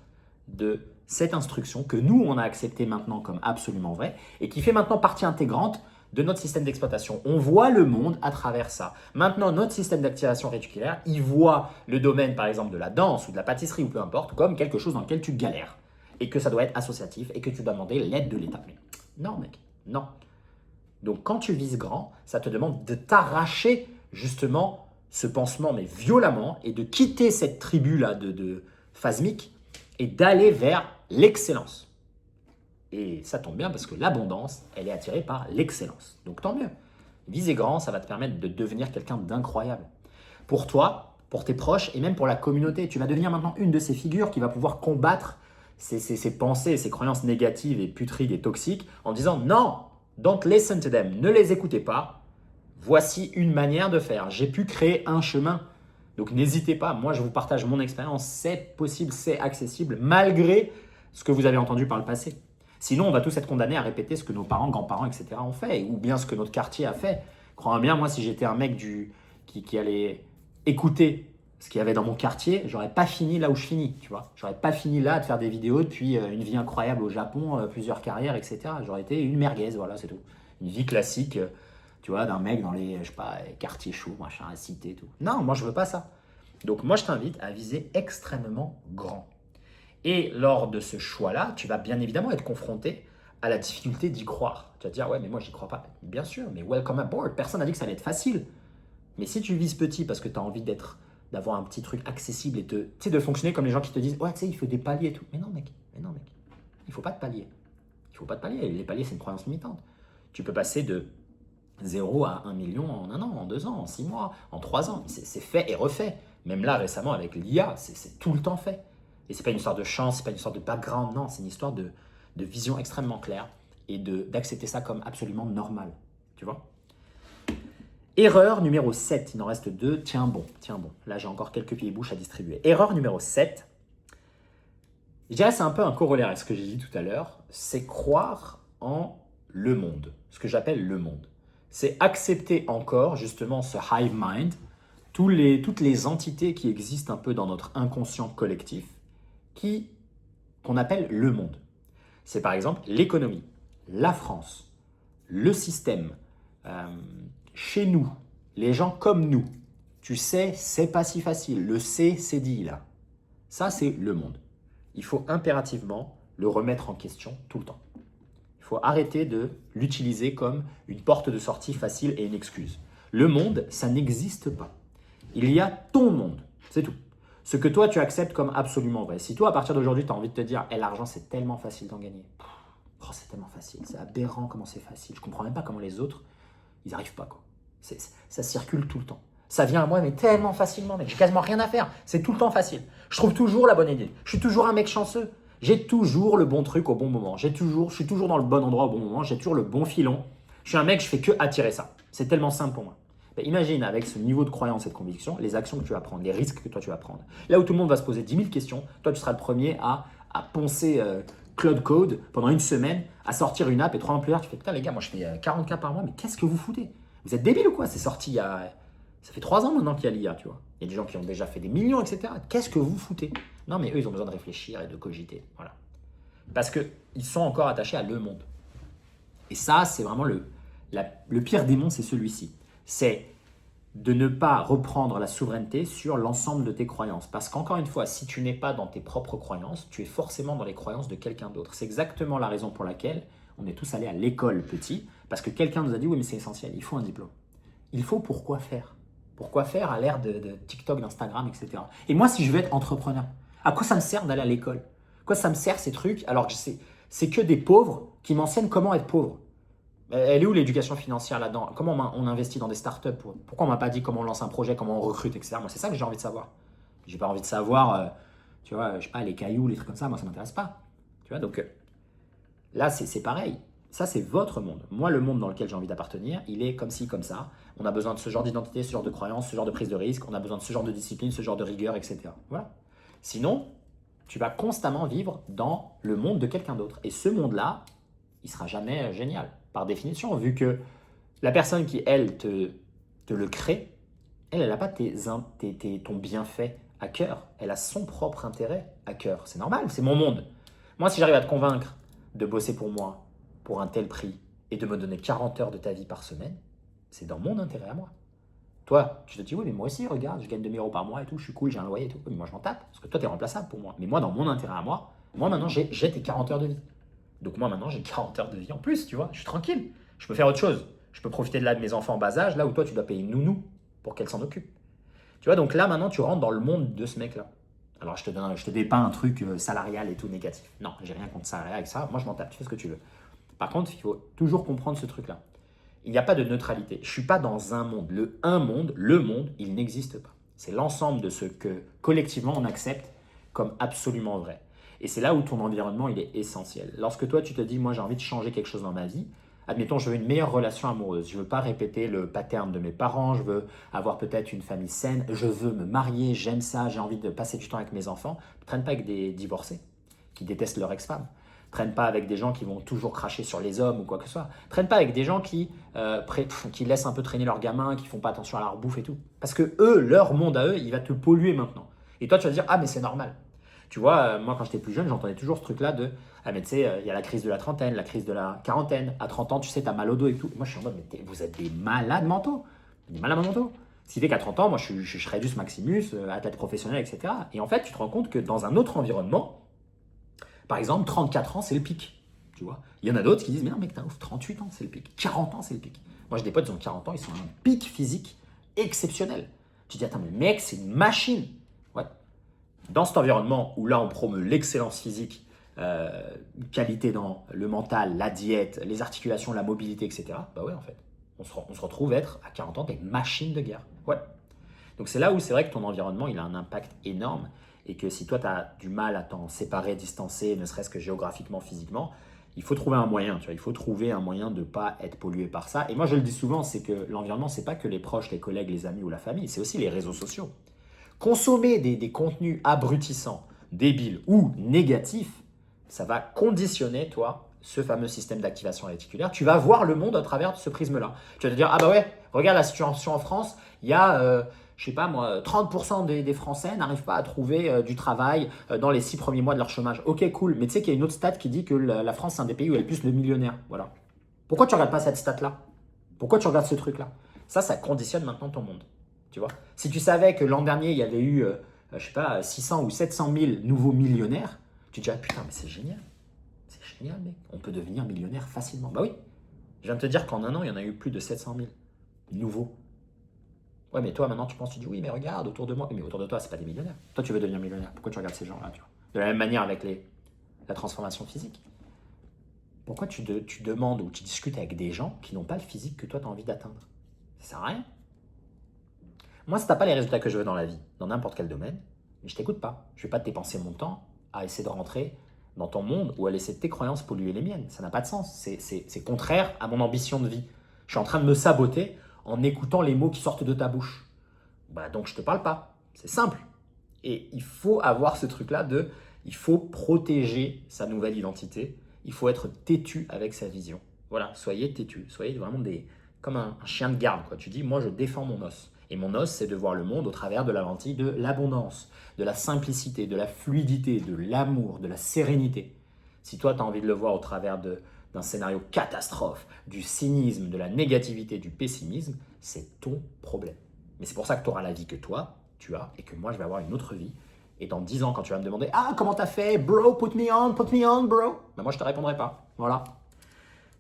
de cette instruction que nous, on a acceptée maintenant comme absolument vraie et qui fait maintenant partie intégrante de notre système d'exploitation. On voit le monde à travers ça. Maintenant, notre système d'activation réticulaire, il voit le domaine, par exemple, de la danse ou de la pâtisserie ou peu importe, comme quelque chose dans lequel tu galères et que ça doit être associatif et que tu dois demander l'aide de l'État. Mais non, mec, non. Donc, quand tu vises grand, ça te demande de t'arracher justement ce pansement, mais violemment, et de quitter cette tribu-là de phasmique et d'aller vers l'excellence. Et ça tombe bien parce que l'abondance, elle est attirée par l'excellence. Donc tant mieux. Viser grand, ça va te permettre de devenir quelqu'un d'incroyable. Pour toi, pour tes proches et même pour la communauté, tu vas devenir maintenant une de ces figures qui va pouvoir combattre ces pensées, ces croyances négatives et putrides et toxiques en disant non, don't listen to them, ne les écoutez pas. Voici une manière de faire. J'ai pu créer un chemin. Donc n'hésitez pas, moi je vous partage mon expérience, c'est possible, c'est accessible malgré ce que vous avez entendu par le passé. Sinon, on va tous être condamnés à répéter ce que nos parents, grands-parents, etc. ont fait, ou bien ce que notre quartier a fait. Crois-moi bien, moi, si j'étais un mec qui allait écouter ce qu'il y avait dans mon quartier, j'aurais pas fini là où je finis, tu vois. J'aurais pas fini là de faire des vidéos depuis une vie incroyable au Japon, plusieurs carrières, etc. J'aurais été une merguez, voilà, c'est tout. Une vie classique, tu vois, d'un mec dans les, je sais pas, quartiers chauds, machin, à cité, tout. Non, moi, je veux pas ça. Donc, moi, je t'invite à viser extrêmement grand. Et lors de ce choix-là, tu vas bien évidemment être confronté à la difficulté d'y croire. Tu vas te dire, ouais, mais moi, j'y crois pas. Bien sûr, mais welcome aboard. Personne n'a dit que ça allait être facile. Mais si tu vises petit parce que tu as envie d'avoir un petit truc accessible et de fonctionner comme les gens qui te disent, ouais, tu sais, il faut des paliers et tout. Mais non, mec, il faut pas de paliers. Il faut pas de paliers. Les paliers, c'est une croyance limitante. Tu peux passer de 0 à 1 million en 1 an, en 2 ans, en 6 mois, en 3 ans. C'est fait et refait. Même là, récemment, avec l'IA, c'est tout le temps fait. Et c'est pas une histoire de chance, c'est pas une histoire de background, non, c'est une histoire de vision extrêmement claire et d'accepter ça comme absolument normal. Tu vois? Erreur numéro 7, il en reste 2. Tiens bon. Là, j'ai encore quelques pieds et bouches à distribuer. Erreur numéro 7, je dirais c'est un peu un corollaire à ce que j'ai dit tout à l'heure, c'est croire en le monde, ce que j'appelle le monde. C'est accepter encore justement ce hive mind, toutes les entités qui existent un peu dans notre inconscient collectif, qu'on appelle le monde. C'est par exemple l'économie, la France, le système, chez nous, les gens comme nous. Tu sais, c'est pas si facile. Le c'est dit là. Ça, c'est le monde. Il faut impérativement le remettre en question tout le temps. Il faut arrêter de l'utiliser comme une porte de sortie facile et une excuse. Le monde, ça n'existe pas. Il y a ton monde, c'est tout. Ce que toi, tu acceptes comme absolument vrai. Si toi, à partir d'aujourd'hui, tu as envie de te dire hey, « l'argent, c'est tellement facile d'en gagner. C'est tellement facile. C'est aberrant comment c'est facile. Je ne comprends même pas comment les autres, ils n'arrivent pas. Quoi. Ça circule tout le temps. Ça vient à moi, mais tellement facilement. Mais j'ai quasiment rien à faire. C'est tout le temps facile. Je trouve toujours la bonne idée. Je suis toujours un mec chanceux. J'ai toujours le bon truc au bon moment. Je suis toujours dans le bon endroit au bon moment. J'ai toujours le bon filon. Je suis un mec, je fais que attirer ça. C'est tellement simple pour moi. Ben, imagine avec ce niveau de croyance et de conviction, les actions que tu vas prendre, les risques que toi tu vas prendre. Là où tout le monde va se poser 10 000 questions, toi tu seras le premier à poncer Cloud Code pendant une semaine, à sortir une app et 3 ans plus tard, tu fais putain les gars, moi je fais 40K par mois, mais qu'est-ce que vous foutez? Vous êtes débiles ou quoi? C'est sorti ça fait 3 ans maintenant qu'il y a l'IA, tu vois. Il y a des gens qui ont déjà fait des millions, etc. Qu'est-ce que vous foutez? Non, mais eux, ils ont besoin de réfléchir et de cogiter. Voilà. Parce qu'ils sont encore attachés à le monde. Et ça, c'est vraiment le pire démon, c'est celui-ci. C'est de ne pas reprendre la souveraineté sur l'ensemble de tes croyances. Parce qu'encore une fois, si tu n'es pas dans tes propres croyances, tu es forcément dans les croyances de quelqu'un d'autre. C'est exactement la raison pour laquelle on est tous allés à l'école petit, parce que quelqu'un nous a dit « oui, mais c'est essentiel, il faut un diplôme ». Il faut pourquoi faire? Pourquoi faire à l'ère de TikTok, d'Instagram, etc. Et moi, si je veux être entrepreneur, à quoi ça me sert d'aller à l'école? À quoi ça me sert ces trucs alors que c'est que des pauvres qui m'enseignent comment être pauvre? Elle est où l'éducation financière là-dedans? Comment on investit dans des startups? Pourquoi on m'a pas dit comment on lance un projet, comment on recrute, etc. Moi, c'est ça que j'ai envie de savoir. J'ai pas envie de savoir, tu vois, je sais pas, les cailloux, les trucs comme ça. Moi, ça m'intéresse pas. Tu vois, donc là, c'est pareil. Ça, c'est votre monde. Moi, le monde dans lequel j'ai envie d'appartenir, il est comme ci, comme ça. On a besoin de ce genre d'identité, ce genre de croyance, ce genre de prise de risque. On a besoin de ce genre de discipline, ce genre de rigueur, etc. Voilà. Sinon, tu vas constamment vivre dans le monde de quelqu'un d'autre. Et ce monde-là, il sera jamais génial, par définition, vu que la personne qui, elle, te le crée, elle n'a pas ton bienfait à cœur. Elle a son propre intérêt à cœur. C'est normal, c'est mon monde. Moi, si j'arrive à te convaincre de bosser pour moi, pour un tel prix, et de me donner 40 heures de ta vie par semaine, c'est dans mon intérêt à moi. Toi, tu te dis, oui, mais moi aussi, regarde, je gagne 2000 euros par mois et tout, je suis cool, j'ai un loyer et tout. Oui, mais moi, je m'en tape, parce que toi, tu es remplaçable pour moi. Mais moi, dans mon intérêt à moi, maintenant, j'ai tes 40 heures de vie. Donc moi, maintenant, j'ai 40 heures de vie en plus, tu vois, je suis tranquille. Je peux faire autre chose. Je peux profiter de là de mes enfants en bas âge, là où toi, tu dois payer une nounou pour qu'elle s'en occupe. Tu vois, donc là, maintenant, tu rentres dans le monde de ce mec-là. Alors, je te dépeins un truc salarial et tout négatif. Non, j'ai rien contre salarial avec ça. Moi, je m'en tape, tu fais ce que tu veux. Par contre, il faut toujours comprendre ce truc-là. Il n'y a pas de neutralité. Je ne suis pas dans un monde. Le monde, il n'existe pas. C'est l'ensemble de ce que collectivement on accepte comme absolument vrai. Et c'est là où ton environnement, il est essentiel. Lorsque toi, tu te dis, moi, j'ai envie de changer quelque chose dans ma vie, admettons, je veux une meilleure relation amoureuse, je ne veux pas répéter le pattern de mes parents, je veux avoir peut-être une famille saine, je veux me marier, j'aime ça, j'ai envie de passer du temps avec mes enfants, ne traîne pas avec des divorcés qui détestent leur ex-femme. Traîne pas avec des gens qui vont toujours cracher sur les hommes ou quoi que ce soit. Traîne pas avec des gens qui laissent un peu traîner leurs gamins, qui font pas attention à leur bouffe et tout. Parce que eux, leur monde à eux, il va te polluer maintenant. Et toi, tu vas te dire, ah mais c'est normal. Tu vois, moi quand j'étais plus jeune, j'entendais toujours ce truc-là de, ah mais tu sais, il y a la crise de la trentaine, la crise de la quarantaine. À 30 ans, tu sais, t'as mal au dos et tout. Et moi, je suis en mode, mais vous êtes des malades mentaux. Des malades mentaux. Ce qui fait qu'à 30 ans, moi, je suis Shredus Maximus, athlète professionnel, etc. Et en fait, tu te rends compte que dans un autre environnement, par exemple, 34 ans, c'est le pic. Tu vois, il y en a d'autres qui disent, mais non, mec, t'as ouf, 38 ans, c'est le pic. 40 ans, c'est le pic. Moi, j'ai des potes, ils ont 40 ans, ils sont à un pic physique exceptionnel. Tu te dis, attends, mais mec, c'est une machine. Ouais. Dans cet environnement où là, on promeut l'excellence physique, qualité dans le mental, la diète, les articulations, la mobilité, etc. Bah ouais, en fait, on se retrouve être à 40 ans des machines de guerre. Ouais. Donc c'est là où c'est vrai que ton environnement, il a un impact énorme. Et que si toi, tu as du mal à t'en séparer, distancer, ne serait-ce que géographiquement, physiquement, il faut trouver un moyen. Tu vois, il faut trouver un moyen de ne pas être pollué par ça. Et moi, je le dis souvent, c'est que l'environnement, ce n'est pas que les proches, les collègues, les amis ou la famille, c'est aussi les réseaux sociaux. Consommer des contenus abrutissants, débiles ou négatifs, ça va conditionner, toi, ce fameux système d'activation réticulaire. Tu vas voir le monde à travers ce prisme-là. Tu vas te dire, ah bah ouais, regarde la situation en France, il y a... je sais pas moi, 30% des Français n'arrivent pas à trouver du travail dans les 6 premiers mois de leur chômage. Ok, cool. Mais tu sais qu'il y a une autre stat qui dit que la France, c'est un des pays où il y a le plus de millionnaires. Voilà. Pourquoi tu ne regardes pas cette stat-là? Pourquoi tu regardes ce truc-là? Ça conditionne maintenant ton monde. Tu vois? Si tu savais que l'an dernier, il y avait eu, je sais pas, 600 ou 700 000 nouveaux millionnaires, tu te dirais, putain, mais c'est génial. C'est génial, mec. On peut devenir millionnaire facilement. Bah oui. Je viens de te dire qu'en un an, il y en a eu plus de 700 000 nouveaux. Ouais, mais toi, maintenant, tu dis, oui, mais regarde, autour de moi. Mais autour de toi, c'est pas des millionnaires. Toi, tu veux devenir millionnaire. Pourquoi tu regardes ces gens-là, tu vois? De la même manière avec la transformation physique. Pourquoi tu demandes ou tu discutes avec des gens qui n'ont pas le physique que toi, tu as envie d'atteindre? Ça sert à rien. Moi, si tu n'as pas les résultats que je veux dans la vie, dans n'importe quel domaine, je t'écoute pas. Je vais pas te dépenser mon temps à essayer de rentrer dans ton monde ou à laisser tes croyances polluer les miennes. Ça n'a pas de sens. C'est contraire à mon ambition de vie. Je suis en train de me saboter en écoutant les mots qui sortent de ta bouche. Bah donc je te parle pas. C'est simple. Et il faut avoir ce truc-là il faut protéger sa nouvelle identité. Il faut être têtu avec sa vision. Voilà, soyez têtu. Soyez vraiment comme un chien de garde, quoi. Tu dis, moi je défends mon os. Et mon os, c'est de voir le monde au travers de la lentille de l'abondance, de la simplicité, de la fluidité, de l'amour, de la sérénité. Si toi, tu as envie de le voir au travers d'un scénario catastrophe, du cynisme, de la négativité, du pessimisme, c'est ton problème. Mais c'est pour ça que tu auras la vie que toi, tu as, et que moi, je vais avoir une autre vie. Et dans 10 ans, quand tu vas me demander « Ah, comment t'as fait? Bro, put me on, bro !» Ben moi, je ne te répondrai pas. Voilà.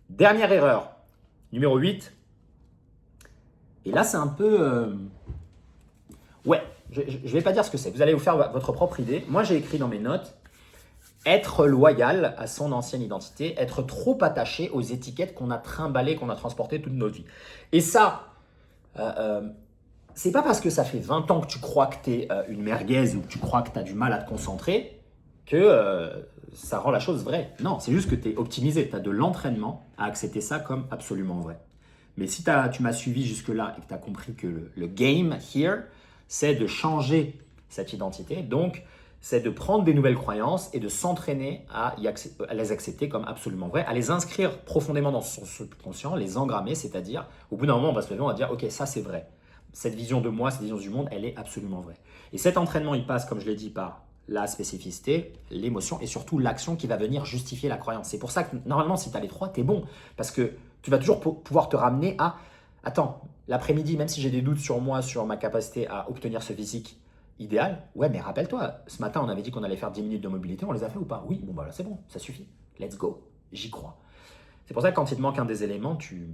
Dernière erreur, numéro 8. Et là, c'est un peu... Ouais, je ne vais pas dire ce que c'est. Vous allez vous faire votre propre idée. Moi, j'ai écrit dans mes notes être loyal à son ancienne identité, être trop attaché aux étiquettes qu'on a trimballées, qu'on a transportées toute notre vie. Et ça, c'est pas parce que ça fait 20 ans que tu crois que tu es une merguez ou que tu crois que tu as du mal à te concentrer que ça rend la chose vraie. Non, c'est juste que tu es optimisé, tu as de l'entraînement à accepter ça comme absolument vrai. Mais si tu m'as suivi jusque-là et que tu as compris que le game here, c'est de changer cette identité, donc c'est de prendre des nouvelles croyances et de s'entraîner à les accepter comme absolument vraies, à les inscrire profondément dans son subconscient, les engrammer, c'est-à-dire, au bout d'un moment, on va se lever, on va dire, ok, ça c'est vrai. cette vision de moi, cette vision du monde, elle est absolument vraie. Et cet entraînement, il passe, comme je l'ai dit, par la spécificité, l'émotion et surtout l'action qui va venir justifier la croyance. C'est pour ça que normalement, si tu as les trois, tu es bon. Parce que tu vas toujours pouvoir te ramener à « Attends, l'après-midi, même si j'ai des doutes sur moi, sur ma capacité à obtenir ce physique idéal, ouais, mais rappelle-toi, ce matin, on avait dit qu'on allait faire 10 minutes de mobilité, on les a fait ou pas? Oui, bon, bah là, c'est bon, ça suffit. Let's go, j'y crois. » C'est pour ça que quand il te manque un des éléments, tu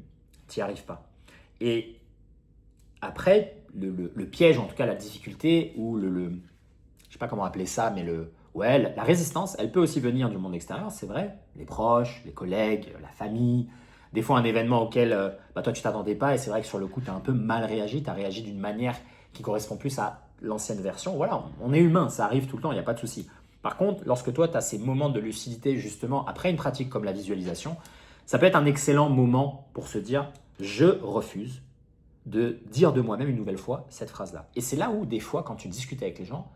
n'y arrives pas. Et après, le piège, en tout cas la difficulté, ou je ne sais pas comment appeler ça, mais la résistance, elle peut aussi venir du monde extérieur, c'est vrai. Les proches, les collègues, la famille, des fois un événement auquel toi tu t'attendais pas et c'est vrai que sur le coup tu as un peu mal réagi, tu as réagi d'une manière qui correspond plus à l'ancienne version. Voilà, on est humain, ça arrive tout le temps, il n'y a pas de souci. Par contre, lorsque toi tu as ces moments de lucidité justement après une pratique comme la visualisation, ça peut être un excellent moment pour se dire « je refuse » de dire de moi-même une nouvelle fois cette phrase-là. Et c'est là où, des fois, quand tu discutes avec les gens,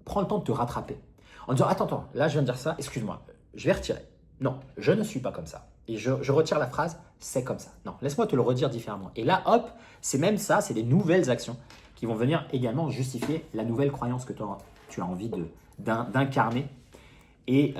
prends le temps de te rattraper. En disant, attends, là, je viens de dire ça, excuse-moi, je vais retirer. Non, je ne suis pas comme ça. Et je retire la phrase, c'est comme ça. Non, laisse-moi te le redire différemment. Et là, hop, c'est même ça, c'est des nouvelles actions qui vont venir également justifier la nouvelle croyance que tu as envie d'incarner et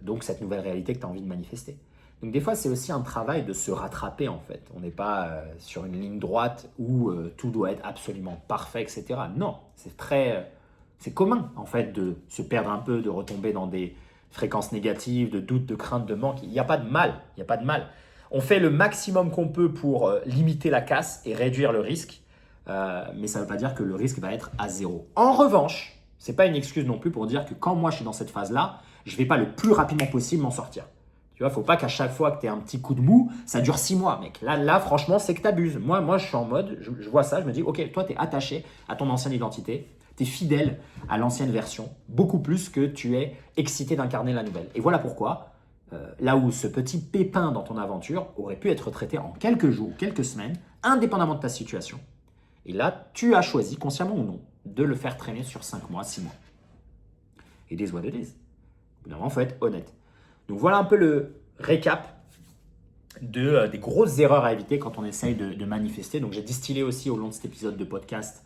donc cette nouvelle réalité que tu as envie de manifester. Donc des fois, c'est aussi un travail de se rattraper en fait. On n'est pas sur une ligne droite où tout doit être absolument parfait, etc. Non, c'est commun en fait de se perdre un peu, de retomber dans des fréquences négatives, de doutes, de craintes, de manque. Il n'y a pas de mal, il n'y a pas de mal. On fait le maximum qu'on peut pour limiter la casse et réduire le risque, mais ça ne veut pas dire que le risque va être à zéro. En revanche, ce n'est pas une excuse non plus pour dire que quand moi je suis dans cette phase-là, je ne vais pas le plus rapidement possible m'en sortir. Tu vois, faut pas qu'à chaque fois que tu aies un petit coup de mou, ça dure 6 mois, mec. Là franchement, c'est que tu abuses. Moi, je suis en mode, je vois ça, je me dis, ok, toi, tu es attaché à ton ancienne identité, tu es fidèle à l'ancienne version, beaucoup plus que tu es excité d'incarner la nouvelle. Et voilà pourquoi, là où ce petit pépin dans ton aventure aurait pu être traité en quelques jours, quelques semaines, indépendamment de ta situation. Et là, tu as choisi, consciemment ou non, de le faire traîner sur 5 mois, 6 mois. It is what it is. Il faut être honnête. Donc voilà un peu le récap des grosses erreurs à éviter quand on essaye de manifester. Donc j'ai distillé aussi au long de cet épisode de podcast,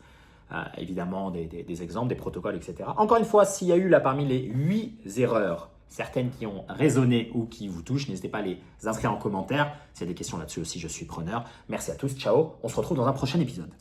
évidemment, des exemples, des protocoles, etc. Encore une fois, s'il y a eu là parmi les 8 erreurs, certaines qui ont résonné ou qui vous touchent, n'hésitez pas à les inscrire en commentaire. S'il y a des questions là-dessus aussi, je suis preneur. Merci à tous, ciao. On se retrouve dans un prochain épisode.